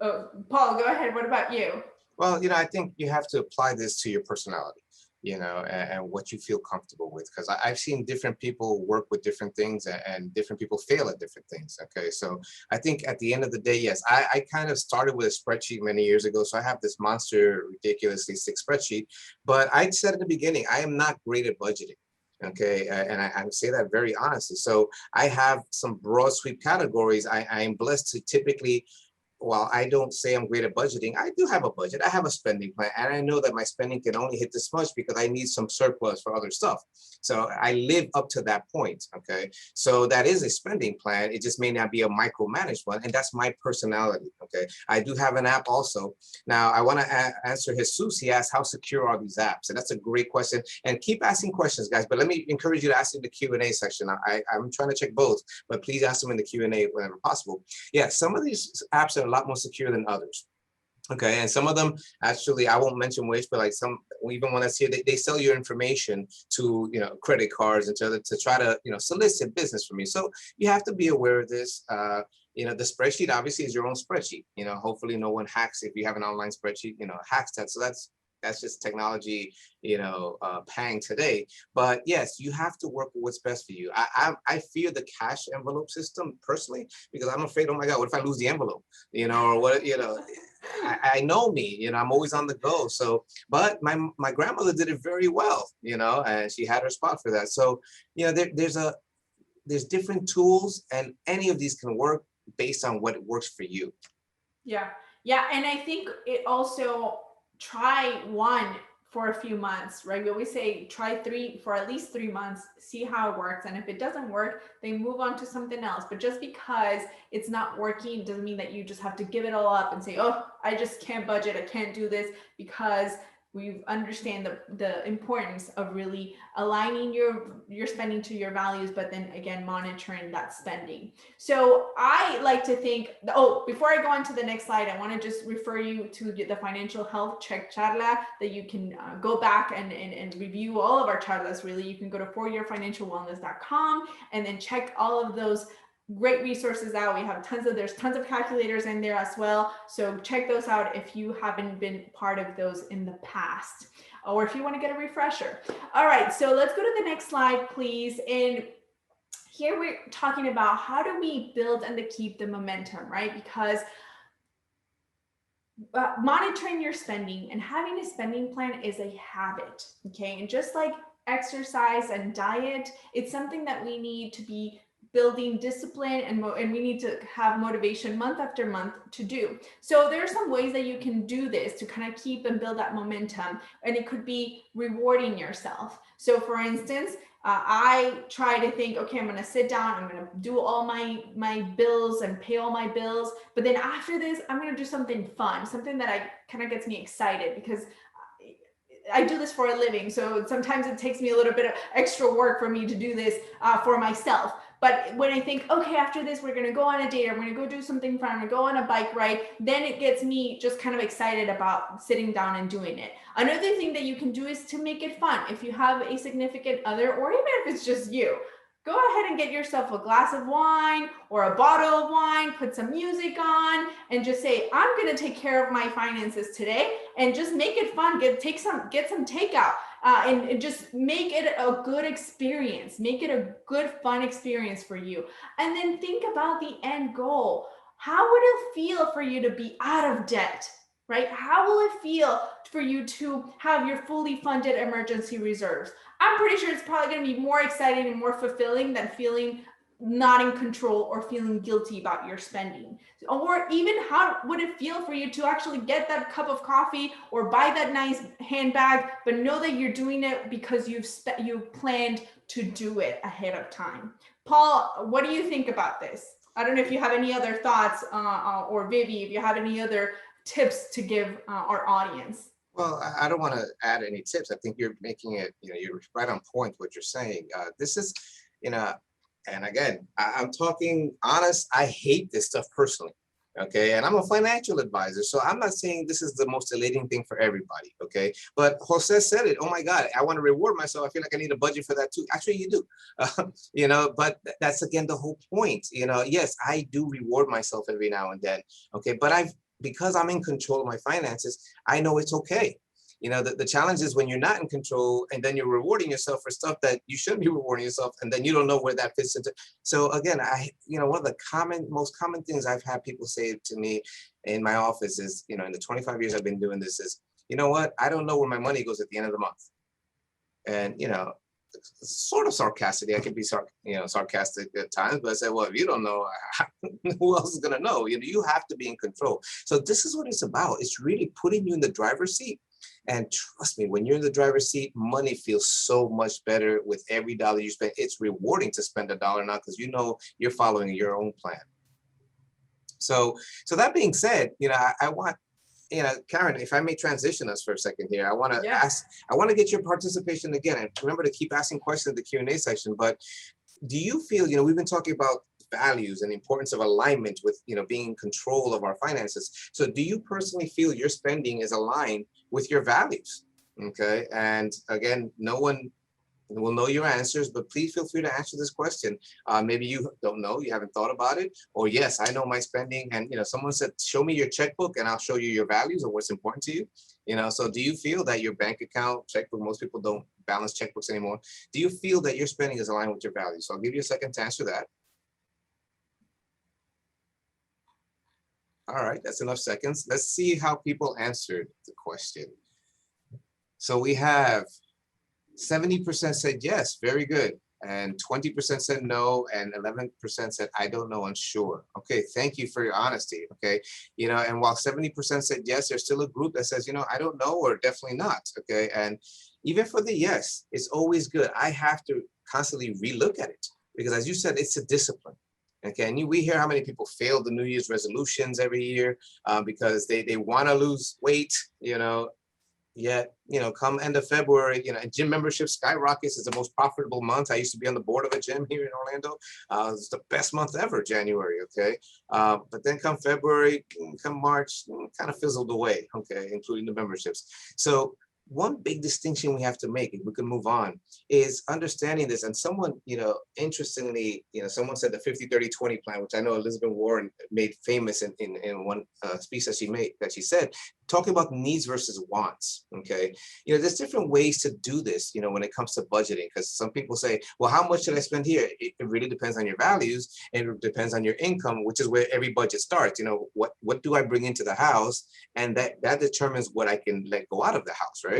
Paul, go ahead. What about you? Well, I think you have to apply this to your personality, and what you feel comfortable with. Because I've seen different people work with different things and different people fail at different things. Okay, so I think at the end of the day, yes, I kind of started with a spreadsheet many years ago. So I have this monster, ridiculously thick spreadsheet. But I said at the beginning, I am not great at budgeting. Okay, and I say that very honestly. So I have some broad sweep categories. I am blessed to typically, while I don't say I'm great at budgeting, I do have a budget. I have a spending plan, and I know that my spending can only hit this much because I need some surplus for other stuff. So I live up to that point, okay? So that is a spending plan. It just may not be a micromanaged one, and that's my personality, okay? I do have an app also. Now, I want to answer Jesus. He asked, how secure are these apps? And that's a great question. And keep asking questions, guys, but let me encourage you to ask in the Q&A section. I'm trying to check both, but please ask them in the Q&A whenever possible. Yeah, some of these apps are a lot more secure than others. Okay, and some of them, actually, I won't mention which, but like some, even when I see it, they sell your information to, credit cards and to try to, solicit business from you. So you have to be aware of this. The spreadsheet obviously is your own spreadsheet. Hopefully no one hacks, if you have an online spreadsheet, hacks that. So that's just technology, paying today. But yes, you have to work with what's best for you. I fear the cash envelope system personally, because I'm afraid, oh my God, what if I lose the envelope? Or what, I know me, I'm always on the go. So, but my grandmother did it very well, and she had her spot for that. So, there's different tools, and any of these can work based on what works for you. Yeah. And I think it also, try one for a few months, right? We always say try three for at least 3 months, see how it works. And if it doesn't work, then move on to something else. But just because it's not working doesn't mean that you just have to give it all up and say, oh, I just can't budget, I can't do this, because we understand the importance of really aligning your spending to your values, but then again, monitoring that spending. So I like to think, before I go on to the next slide, I want to just refer you to the Financial Health Check Charla that you can go back and review all of our charlas. Really, you can go to foryourfinancialwellness.com and then check all of those great resources out. We have there's tons of calculators in there as well. So check those out if you haven't been part of those in the past, or if you want to get a refresher. All right, so let's go to the next slide, please. And here we're talking about how do we build and to keep the momentum, right? Because monitoring your spending and having a spending plan is a habit, okay? And just like exercise and diet, it's something that we need to be building discipline and we need to have motivation month after month to do. So there are some ways that you can do this to kind of keep and build that momentum, and it could be rewarding yourself. So for instance, I try to think, okay, I'm going to sit down, I'm going to do all my bills and pay all my bills. But then after this, I'm going to do something fun, something that kind of gets me excited, because I do this for a living. So sometimes it takes me a little bit of extra work for me to do this for myself. But when I think, okay, after this, we're going to go on a date, or we're going to go do something fun, or go on a bike ride, then it gets me just kind of excited about sitting down and doing it. Another thing that you can do is to make it fun. If you have a significant other, or even if it's just you, go ahead and get yourself a glass of wine or a bottle of wine, put some music on, and just say, I'm going to take care of my finances today, and just make it fun. Get some takeout. And just make it a good experience. Make it a good, fun experience for you. And then think about the end goal. How would it feel for you to be out of debt, right? How will it feel for you to have your fully funded emergency reserves? I'm pretty sure it's probably going to be more exciting and more fulfilling than feeling not in control or feeling guilty about your spending. Or even how would it feel for you to actually get that cup of coffee or buy that nice handbag, but know that you're doing it because you've planned to do it ahead of time. Paul, what do you think about this? I don't know if you have any other thoughts, or Vivi, if you have any other tips to give our audience. Well, I don't want to add any tips. I think you're making it, you're right on point what you're saying. This is, and again, I'm talking honest, I hate this stuff personally, okay? And I'm a financial advisor, so I'm not saying this is the most elating thing for everybody, okay? But Jose said it, oh my God, I want to reward myself. I feel like I need a budget for that too. Actually, you do, but that's again the whole point. Yes, I do reward myself every now and then, okay? But because I'm in control of my finances, I know it's okay. The challenge is when you're not in control and then you're rewarding yourself for stuff that you shouldn't be rewarding yourself, and then you don't know where that fits into. So again, one of the most common things I've had people say to me in my office is, in the 25 years I've been doing this is, you know what? I don't know where my money goes at the end of the month. And, sort of sarcastic. I can be sarcastic at times, but I say, well, if you don't know, who else is going to know? You have to be in control. So this is what it's about. It's really putting you in the driver's seat. And trust me, when you're in the driver's seat, money feels so much better with every dollar you spend. It's rewarding to spend a dollar now because you're following your own plan. So that being said, I want, Karen, if I may transition us for a second here, I want to ask, I want to get your participation again, and remember to keep asking questions in the Q&A section. But do you feel, we've been talking about values and the importance of alignment with, being in control of our finances. So do you personally feel your spending is aligned with your values? Okay. And again, no one will know your answers, but please feel free to answer this question. Maybe you don't know, you haven't thought about it, or yes, I know my spending, and someone said, show me your checkbook and I'll show you your values or what's important to you. So do you feel that your bank account, checkbook, most people don't balance checkbooks anymore. Do you feel that your spending is aligned with your values? So I'll give you a second to answer that. All right, that's enough seconds. Let's see how people answered the question. So we have 70% said yes, very good. And 20% said no, and 11% said, I don't know, unsure. Okay, thank you for your honesty, okay? And while 70% said yes, there's still a group that says, I don't know, or definitely not, okay? And even for the yes, it's always good. I have to constantly relook at it, because as you said, it's a discipline. Okay, and we hear how many people fail the New Year's resolutions every year because they want to lose weight, Yet, come end of February, gym membership skyrockets. It's the most profitable month. I used to be on the board of a gym here in Orlando. It's the best month ever, January, okay? But then come February, come March, kind of fizzled away, okay, including the memberships. So one big distinction we have to make, if we can move on, is understanding this. And someone, interestingly, someone said the 50-30-20 plan, which I know Elizabeth Warren made famous in one speech that she said, talking about needs versus wants. Okay, there's different ways to do this, when it comes to budgeting, because some people say, well, how much should I spend here? It really depends on your values, and it depends on your income, which is where every budget starts. What do I bring into the house? And that determines what I can let go out of the house, right?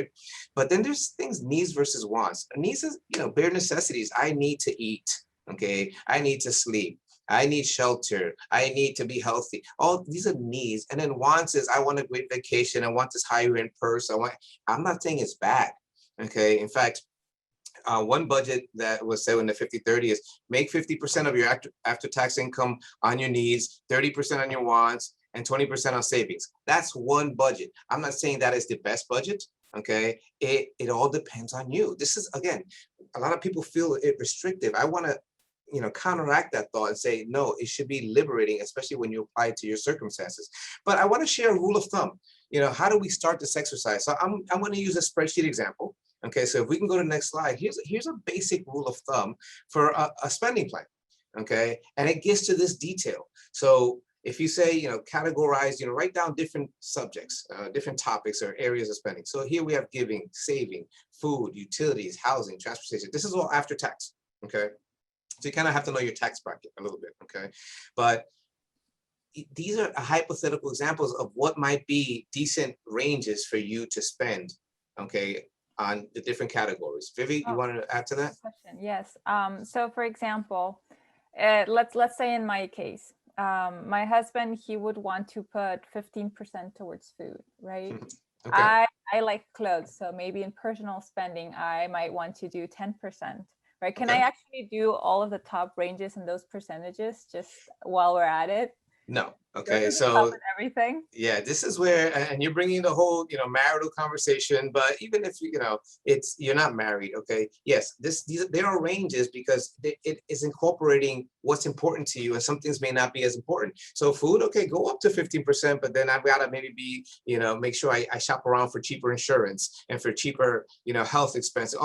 But then there's things, needs versus wants. Needs is, bare necessities. I need to eat, okay? I need to sleep. I need shelter. I need to be healthy. All these are needs. And then wants is, I want a great vacation. I want this higher end purse. I'm not saying it's bad, okay? In fact, one budget that was set in the 50-30 is make 50% of your after-tax income on your needs, 30% on your wants, and 20% on savings. That's one budget. I'm not saying that is the best budget, okay? It all depends on you. This is, again, a lot of people feel it restrictive. I want to counteract that thought and say, no, it should be liberating, especially when you apply it to your circumstances. But I want to share a rule of thumb. How do we start this exercise? So I'm going to use a spreadsheet example. Okay, so if we can go to the next slide, here's a basic rule of thumb for a spending plan. Okay, and it gets to this detail. So if you say, categorize, write down different subjects, different topics or areas of spending. So here we have giving, saving, food, utilities, housing, transportation. This is all after tax. Okay. So you kind of have to know your tax bracket a little bit, okay? But these are hypothetical examples of what might be decent ranges for you to spend, okay, on the different categories. Vivi, you wanted to add to that? Question. Yes. So for example, let's say in my case, my husband, he would want to put 15% towards food, right? Okay. I like clothes, so maybe in personal spending, I might want to do 10%. Right? Can I actually do all of the top ranges and those percentages just while we're at it? No. Okay. So everything. Yeah, this is where, and you're bringing the whole, marital conversation. But even if you're not married, okay? Yes, there are ranges because it is incorporating what's important to you, and some things may not be as important. So food, okay, go up to 15%, but then I've got to maybe be, make sure I shop around for cheaper insurance and for cheaper, health expenses.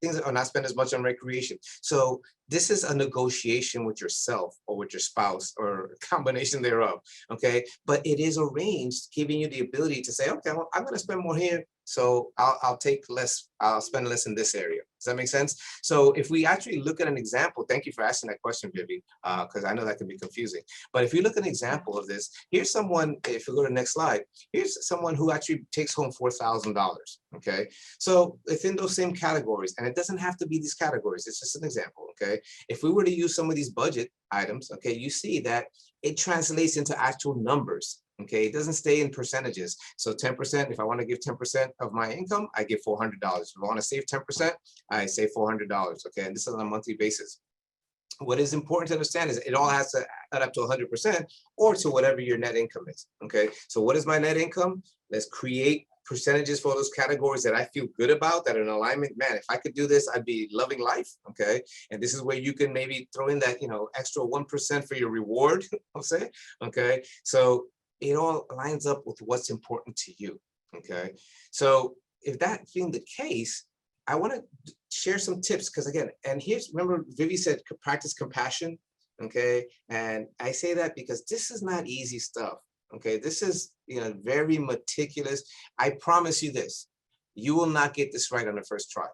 Things that are not spend as much on recreation. So this is a negotiation with yourself or with your spouse or a combination thereof, okay? But it is arranged, giving you the ability to say, okay, well, I'm gonna spend more here, so I'll take less, I'll spend less in this area. Does that make sense? So if we actually look at an example, thank you for asking that question, Vivi, because I know that can be confusing. But if you look at an example of this, here's someone, if you go to the next slide, here's someone who actually takes home $4,000, okay? So within those same categories, and it doesn't have to be these categories, it's just an example, okay? If we were to use some of these budget items, okay, you see that it translates into actual numbers. Okay, it doesn't stay in percentages. So 10%, if I want to give 10% of my income, I give $400. If I want to save 10%, I save $400. Okay, and this is on a monthly basis. What is important to understand is it all has to add up to 100% or to whatever your net income is. Okay, so what is my net income? Let's create percentages for those categories that I feel good about, that are in alignment. Man, if I could do this, I'd be loving life. Okay, and this is where you can maybe throw in that extra 1% for your reward. I'll say. Okay, so it all lines up with what's important to you, okay? So if that being the case, I wanna share some tips, because again, and remember Vivi said, practice compassion, okay? And I say that because this is not easy stuff, okay? This is very meticulous. I promise you this, you will not get this right on the first try.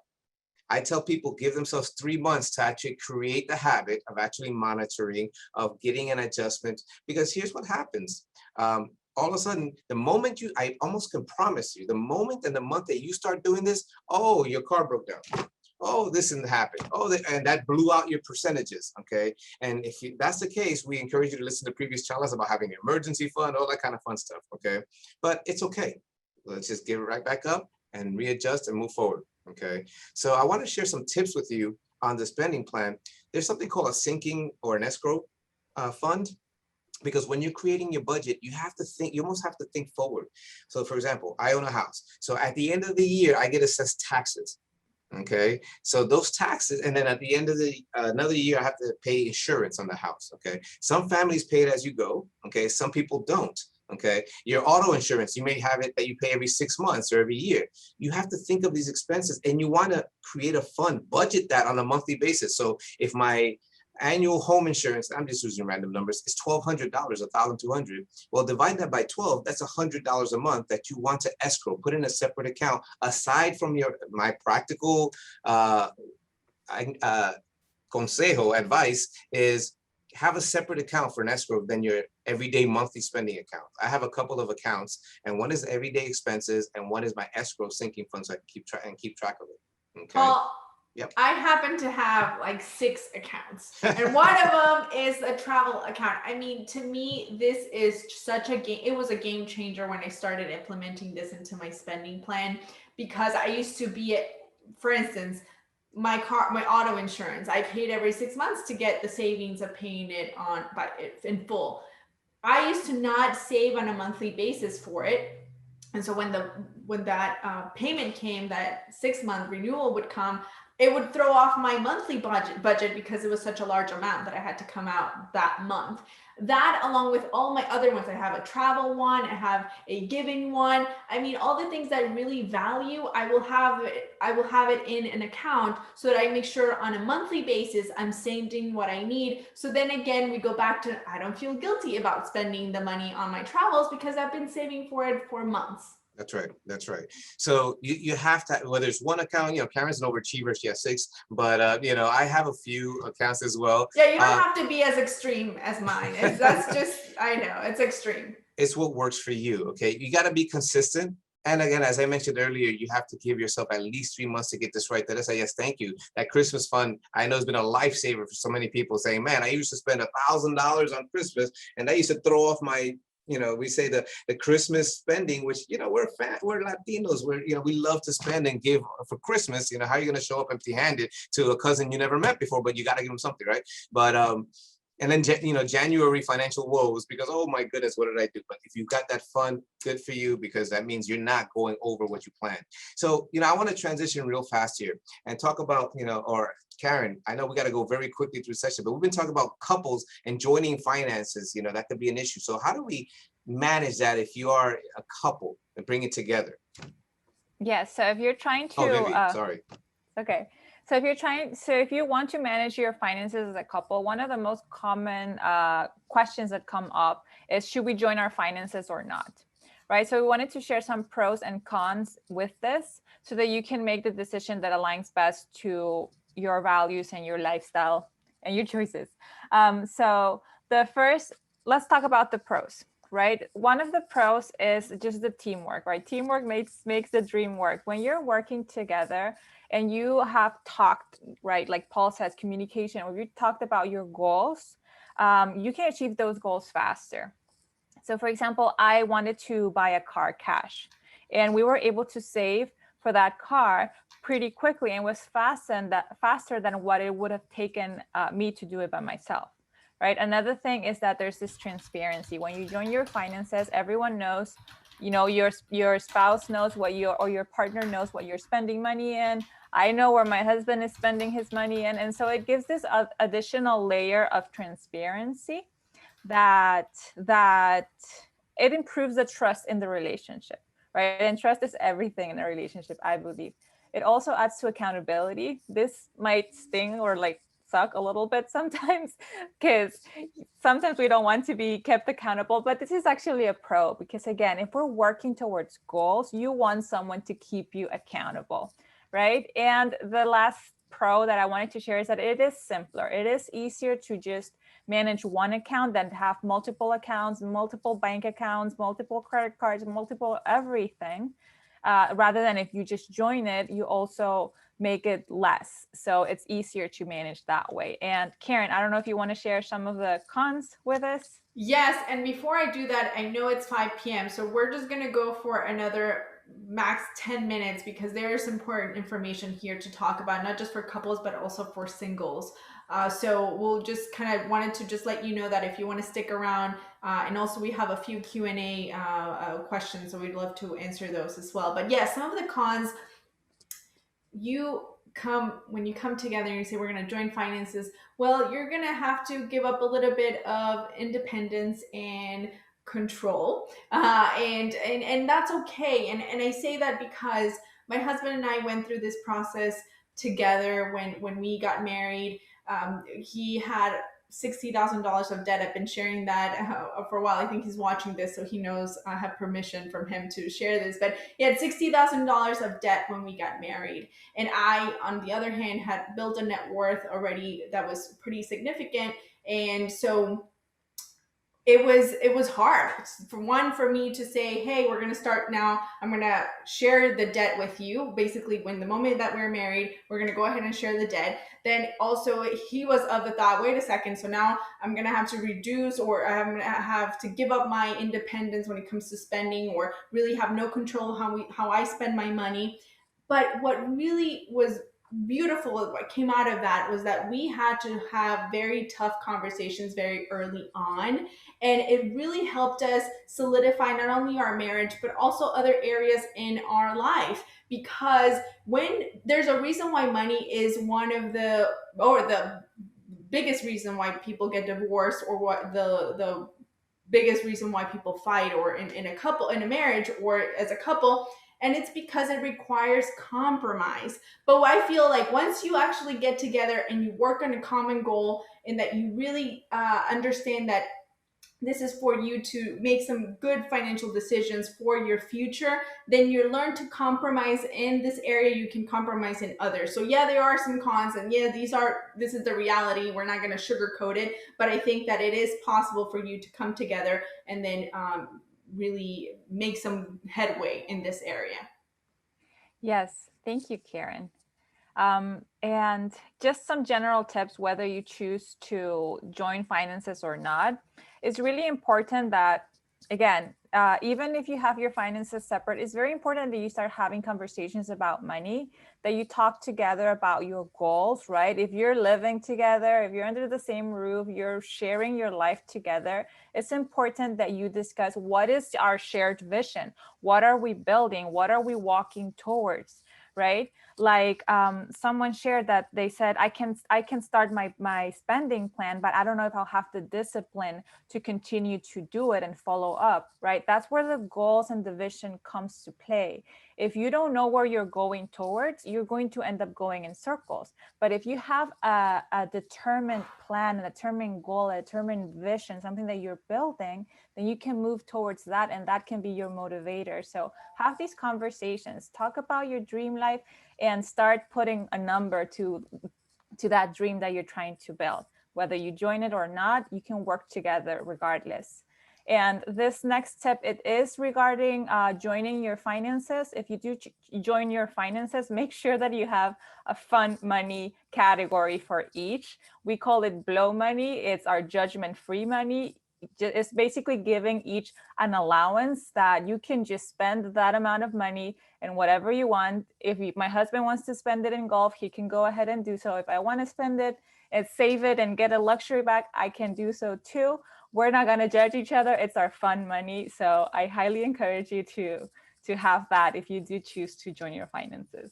I tell people, give themselves 3 months to actually create the habit of actually monitoring, of getting an adjustment, because here's what happens. All of a sudden, the moment I almost can promise you, the moment and the month that you start doing this, oh, your car broke down. Oh, this didn't happen. Oh, and that blew out your percentages, okay? And if that's the case, we encourage you to listen to previous Charlas about having an emergency fund, all that kind of fun stuff, okay? But it's okay. Let's just give it right back up and readjust and move forward, okay? So I want to share some tips with you on the spending plan. There's something called a sinking or an escrow fund. Because when you're creating your budget, you have to think, you almost have to think forward. So for example, I own a house. So at the end of the year, I get assessed taxes. Okay, so those taxes, and then at the end of the another year, I have to pay insurance on the house. Okay, some families pay it as you go. Okay, some people don't. Okay, your auto insurance, you may have it that you pay every 6 months or every year. You have to think of these expenses, and you want to create a fund, budget that on a monthly basis. So if my annual home insurance, I'm just using random numbers, is $1,200, $1,200. Well, divide that by 12, that's $100 a month that you want to escrow, put in a separate account, aside from my practical consejo, advice is have a separate account for an escrow than your everyday monthly spending account. I have a couple of accounts, and one is everyday expenses, and one is my escrow sinking fund, so I can keep track of it. Okay. Well, yep. I happen to have like 6 accounts, and one of them is a travel account. I mean, to me, this is such a game. It was a game changer when I started implementing this into my spending plan, because I used to be, for instance, my auto insurance, I paid every 6 months to get the savings of paying it in full. I used to not save on a monthly basis for it. And so when that payment came, that 6-month renewal would come, it would throw off my monthly budget because it was such a large amount that I had to come out that month. That, along with all my other ones, I have a travel one, I have a giving one. I mean, all the things that I really value, I will have it in an account so that I make sure on a monthly basis I'm saving what I need. So then again, we go back to, I don't feel guilty about spending the money on my travels because I've been saving for it for months. That's right. That's right. So you have to, whether it's one account, Karen's an overachiever, she has 6, but I have a few accounts as well. Yeah, you don't have to be as extreme as mine. That's just, I know, it's extreme. It's what works for you. Okay. You got to be consistent. And again, as I mentioned earlier, you have to give yourself at least 3 months to get this right. That is, yes, thank you. That Christmas fund, I know, has been a lifesaver for so many people, saying, man, I used to spend $1,000 on Christmas, and that used to throw off my, we say the Christmas spending, which, we're Latinos, we love to spend and give for Christmas. How are you going to show up empty-handed to a cousin you never met before, but you got to give them something, right? But, and then, January financial woes, because, oh my goodness, what did I do? But if you got that fund, good for you, because that means you're not going over what you planned. So, I want to transition real fast here and talk about, or Karen, I know we got to go very quickly through the session, but we've been talking about couples and joining finances, that could be an issue. So how do we manage that if you are a couple and bring it together? Yeah, so if you're trying to, Vivi, sorry. Okay. So if you want to manage your finances as a couple, one of the most common questions that come up is, should we join our finances or not? Right. So we wanted to share some pros and cons with this so that you can make the decision that aligns best to your values and your lifestyle and your choices. So let's talk about the pros. Right. One of the pros is just the teamwork, right? Teamwork makes the dream work. When you're working together and you have talked, right, like Paul says, communication, when you talked about your goals, you can achieve those goals faster. So for example, I wanted to buy a car cash, and we were able to save for that car pretty quickly, and was faster than what it would have taken me to do it by myself. Right. Another thing is that there's this transparency. When you join your finances, everyone knows, your spouse knows or your partner knows what you're spending money in. I know where my husband is spending his money in. And so it gives this additional layer of transparency that it improves the trust in the relationship, right? And trust is everything in a relationship, I believe. It also adds to accountability. This might sting or suck a little bit sometimes, because sometimes we don't want to be kept accountable, but this is actually a pro, because again, if we're working towards goals, you want someone to keep you accountable, right? And the last pro that I wanted to share is that it is simpler. It is easier to just manage one account than to have multiple accounts, multiple bank accounts, multiple credit cards, multiple everything. Rather than if you just join it, you also make it less. So it's easier to manage that way. And Karen, I don't know if you want to share some of the cons with us. Yes. And before I do that, I know it's 5 p.m. So we're just going to go for another max 10 minutes, because there is important information here to talk about, not just for couples, but also for singles. So we'll just kind of wanted to just let you know that if you want to stick around, and also we have a few Q&A questions, so we'd love to answer those as well. But yeah, some of the cons, when you come together and you say we're going to join finances, well, you're going to have to give up a little bit of independence and control, and that's okay. And I say that because my husband and I went through this process together when we got married. He had $60,000 of debt. I've been sharing that for a while. I think he's watching this, so he knows I have permission from him to share this. But he had $60,000 of debt when we got married. And I, on the other hand, had built a net worth already that was pretty significant. And so it was hard for me to say, hey, we're going to start now. I'm going to share the debt with you. Basically, when the moment that we're married, we're going to go ahead and share the debt. Then also he was of the thought, wait a second, so now I'm going to have to reduce, or I'm going to have to give up my independence when it comes to spending, or really have no control how I spend my money. But what really was beautiful, what came out of that, was that we had to have very tough conversations very early on. And it really helped us solidify not only our marriage, but also other areas in our life. Because when there's a reason why money is one of the biggest reason why people get divorced, or what the biggest reason why people fight, or in a marriage, or as a couple. And it's because it requires compromise. But I feel like once you actually get together and you work on a common goal, and that you really understand that this is for you to make some good financial decisions for your future, then you learn to compromise in this area. You can compromise in others. So yeah, there are some cons, and yeah, this is the reality. We're not going to sugarcoat it, but I think that it is possible for you to come together and then really make some headway in this area. Yes, thank you, Karen. And just some general tips, whether you choose to join finances or not. It's really important that, again, even if you have your finances separate, it's very important that you start having conversations about money, that you talk together about your goals, right? If you're living together, if you're under the same roof, you're sharing your life together, it's important that you discuss what is our shared vision? What are we building? What are we walking towards, right? Like someone shared that they said, I can start my spending plan, but I don't know if I'll have the discipline to continue to do it and follow up, right? That's where the goals and the vision comes to play. If you don't know where you're going towards, you're going to end up going in circles. But if you have a determined plan, a determined goal, a determined vision, something that you're building, then you can move towards that, and that can be your motivator. So have these conversations, talk about your dream life, and start putting a number to that dream that you're trying to build. Whether you join it or not, you can work together regardless. And this next tip, it is regarding joining your finances. If you do join your finances, make sure that you have a fun money category for each. We call it blow money. It's our judgment-free money. It's basically giving each an allowance that you can just spend that amount of money and whatever you want. If my husband wants to spend it in golf, he can go ahead and do so. If I want to spend it and save it and get a luxury bag, I can do so too. We're not going to judge each other. It's our fun money. So I highly encourage you to have that if you do choose to join your finances.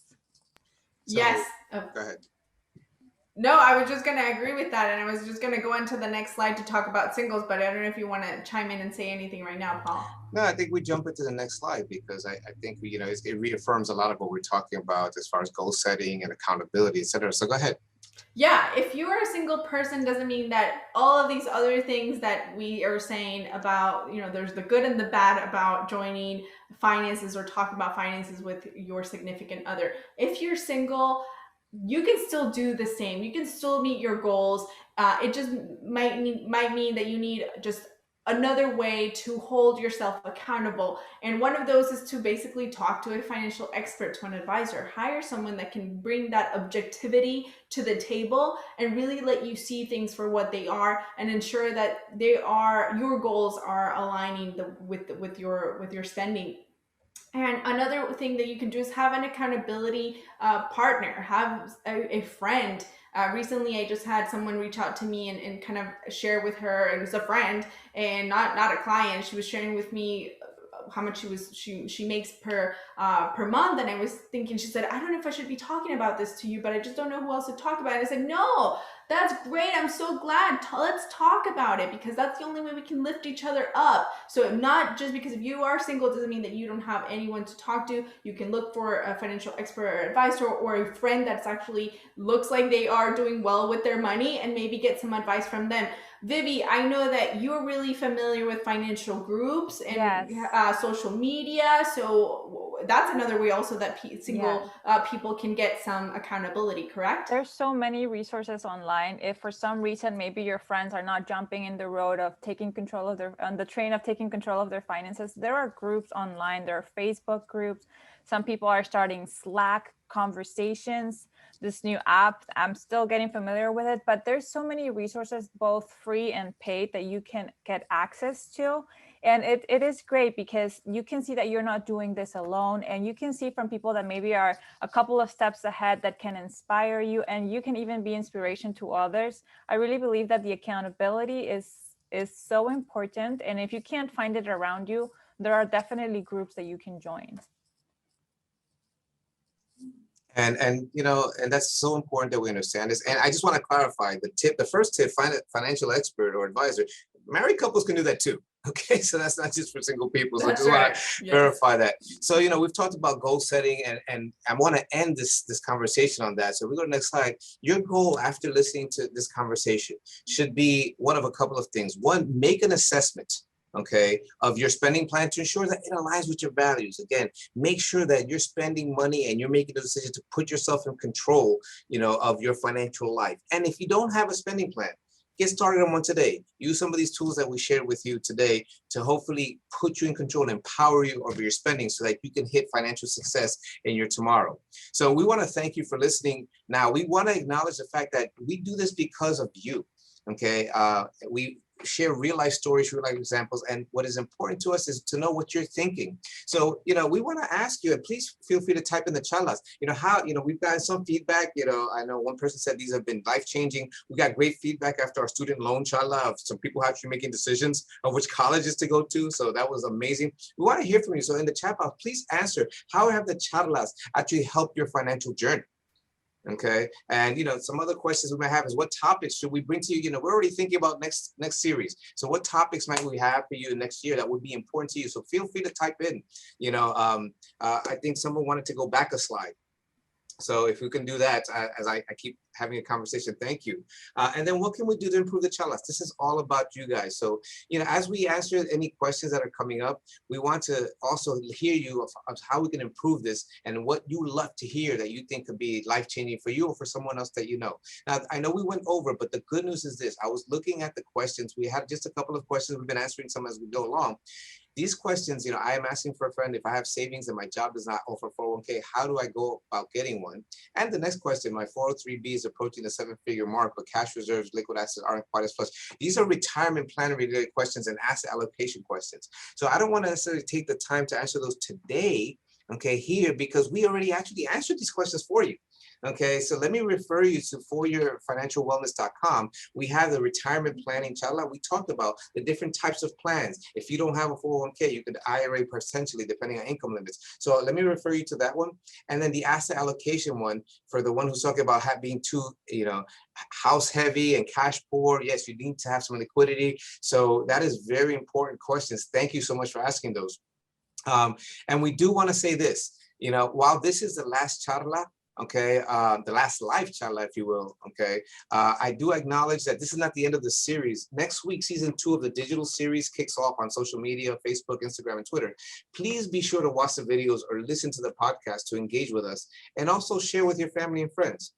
So, Yes. Go ahead. No, I was just going to agree with that. And I was just going to go into the next slide to talk about singles, but I don't know if you want to chime in and say anything right now, Paul. No, I think we jump into the next slide, because I think it reaffirms a lot of what we're talking about as far as goal setting and accountability, et cetera. So go ahead. Yeah, if you are a single person, doesn't mean that all of these other things that we are saying about, there's the good and the bad about joining finances or talking about finances with your significant other. If you're single, you can still do the same. You can still meet your goals. It just might mean that you need just another way to hold yourself accountable. And one of those is to basically talk to a financial expert, to an advisor. Hire someone that can bring that objectivity to the table and really let you see things for what they are, and ensure that your goals are aligning with your spending. And another thing that you can do is have an accountability partner, have a friend. Recently, I just had someone reach out to me and kind of share with her, it was a friend and not a client. She was sharing with me how much she makes per month, and I was thinking, she said, I don't know if I should be talking about this to you, but I just don't know who else to talk about. And I said, no, that's great. I'm so glad. Let's talk about it, because that's the only way we can lift each other up. So not just because if you are single doesn't mean that you don't have anyone to talk to. You can look for a financial expert or advisor or a friend that's actually looks like they are doing well with their money, and maybe get some advice from them. Vivi, I know that you're really familiar with financial groups and Yes. social media. So that's another way also that single people can get some accountability, correct? There's so many resources online. If for some reason maybe your friends are not jumping in the road of taking control of on the train of taking control of their finances, there are groups online. There are Facebook groups. Some people are starting Slack conversations. This new app, I'm still getting familiar with it, but there's so many resources, both free and paid, that you can get access to. And it is great because you can see that you're not doing this alone, and you can see from people that maybe are a couple of steps ahead that can inspire you, and you can even be inspiration to others. I really believe that the accountability is so important. And if you can't find it around you, there are definitely groups that you can join. And you know, and that's so important that we understand this. And I just want to clarify the first tip, find a financial expert or advisor. Married couples can do that too. Okay, so that's not just for single people. So I just want to verify that. So, you know, we've talked about goal setting, and I want to end this conversation on that. So we go to the next slide. Your goal after listening to this conversation should be one of a couple of things. One, make an assessment, okay, of your spending plan to ensure that it aligns with your values. Again, make sure that you're spending money and you're making the decision to put yourself in control, you know, of your financial life. And if you don't have a spending plan, get started on one today. Use some of these tools that we shared with you today to hopefully put you in control and empower you over your spending so that you can hit financial success in your tomorrow. So we want to thank you for listening. Now, we want to acknowledge the fact that we do this because of you. Okay, we share real life stories, real life examples, and what is important to us is to know what you're thinking. So, you know, we want to ask you, and please feel free to type in the charlas. You know, how, you know, we've gotten some feedback. You know, I know one person said these have been life changing. We got great feedback after our student loan charla of some people actually making decisions of which colleges to go to. So that was amazing. We want to hear from you. So in the chat box, please answer, how have the charlas actually helped your financial journey? Okay, and you know, some other questions we might have is, what topics should we bring to you? You know, we're already thinking about next series. So what topics might we have for you next year that would be important to you? So feel free to type in. You know, I think someone wanted to go back a slide. So if we can do that, as I keep having a conversation, thank you. And then what can we do to improve the charlas? This is all about you guys. So, you know, as we answer any questions that are coming up, we want to also hear you of how we can improve this and what you love to hear that you think could be life-changing for you or for someone else that you know. Now, I know we went over, but the good news is this. I was looking at the questions. We had just a couple of questions. We've been answering some as we go along. These questions, you know, I am asking for a friend, if I have savings and my job does not offer 401k, how do I go about getting one? And the next question, my 403b is approaching the 7-figure mark, but cash reserves, liquid assets aren't quite as flush. These are retirement plan related questions and asset allocation questions. So I don't want to necessarily take the time to answer those today, okay, here, because we already actually answered these questions for you. Okay, so let me refer you to foryourfinancialwellness.com. We have the retirement planning charla. We talked about the different types of plans. If you don't have a 401k, you could IRA potentially, depending on income limits. So let me refer you to that one. And then the asset allocation one, for the one who's talking about being too, you know, house heavy and cash poor. Yes, you need to have some liquidity. So that is very important questions. Thank you so much for asking those. And we do want to say this, you know, while this is the last charla, okay, the last live charla, if you will, okay, I do acknowledge that this is not the end of the series. Next week, season 2 of the digital series kicks off on social media, Facebook, Instagram, and Twitter. Please be sure to watch the videos or listen to the podcast to engage with us, and also share with your family and friends.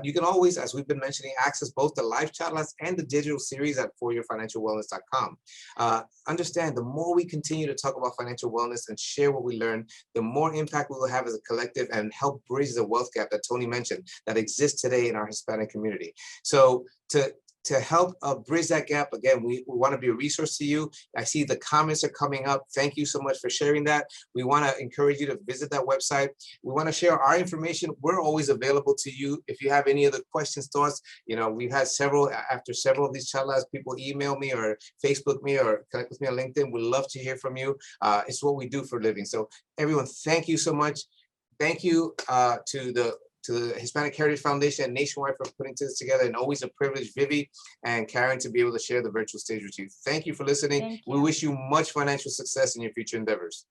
You can always, as we've been mentioning, access both the live charlas and the digital series at foryourfinancialwellness.com. Understand, the more we continue to talk about financial wellness and share what we learn, the more impact we will have as a collective and help bridge the wealth gap that Tony mentioned that exists today in our Hispanic community. So to to help bridge that gap. Again, we want to be a resource to you. I see the comments are coming up. Thank you so much for sharing that. We want to encourage you to visit that website. We want to share our information. We're always available to you. If you have any other questions, thoughts, we've had after several of these charlas, people email me or Facebook me or connect with me on LinkedIn. We'd love to hear from you. It's what we do for a living. So everyone, thank you so much. Thank you to the Hispanic Heritage Foundation and Nationwide for putting this together, and always a privilege, Vivi and Karen, to be able to share the virtual stage with you. Thank you for listening. Thank We you. wish you much financial success in your future endeavors.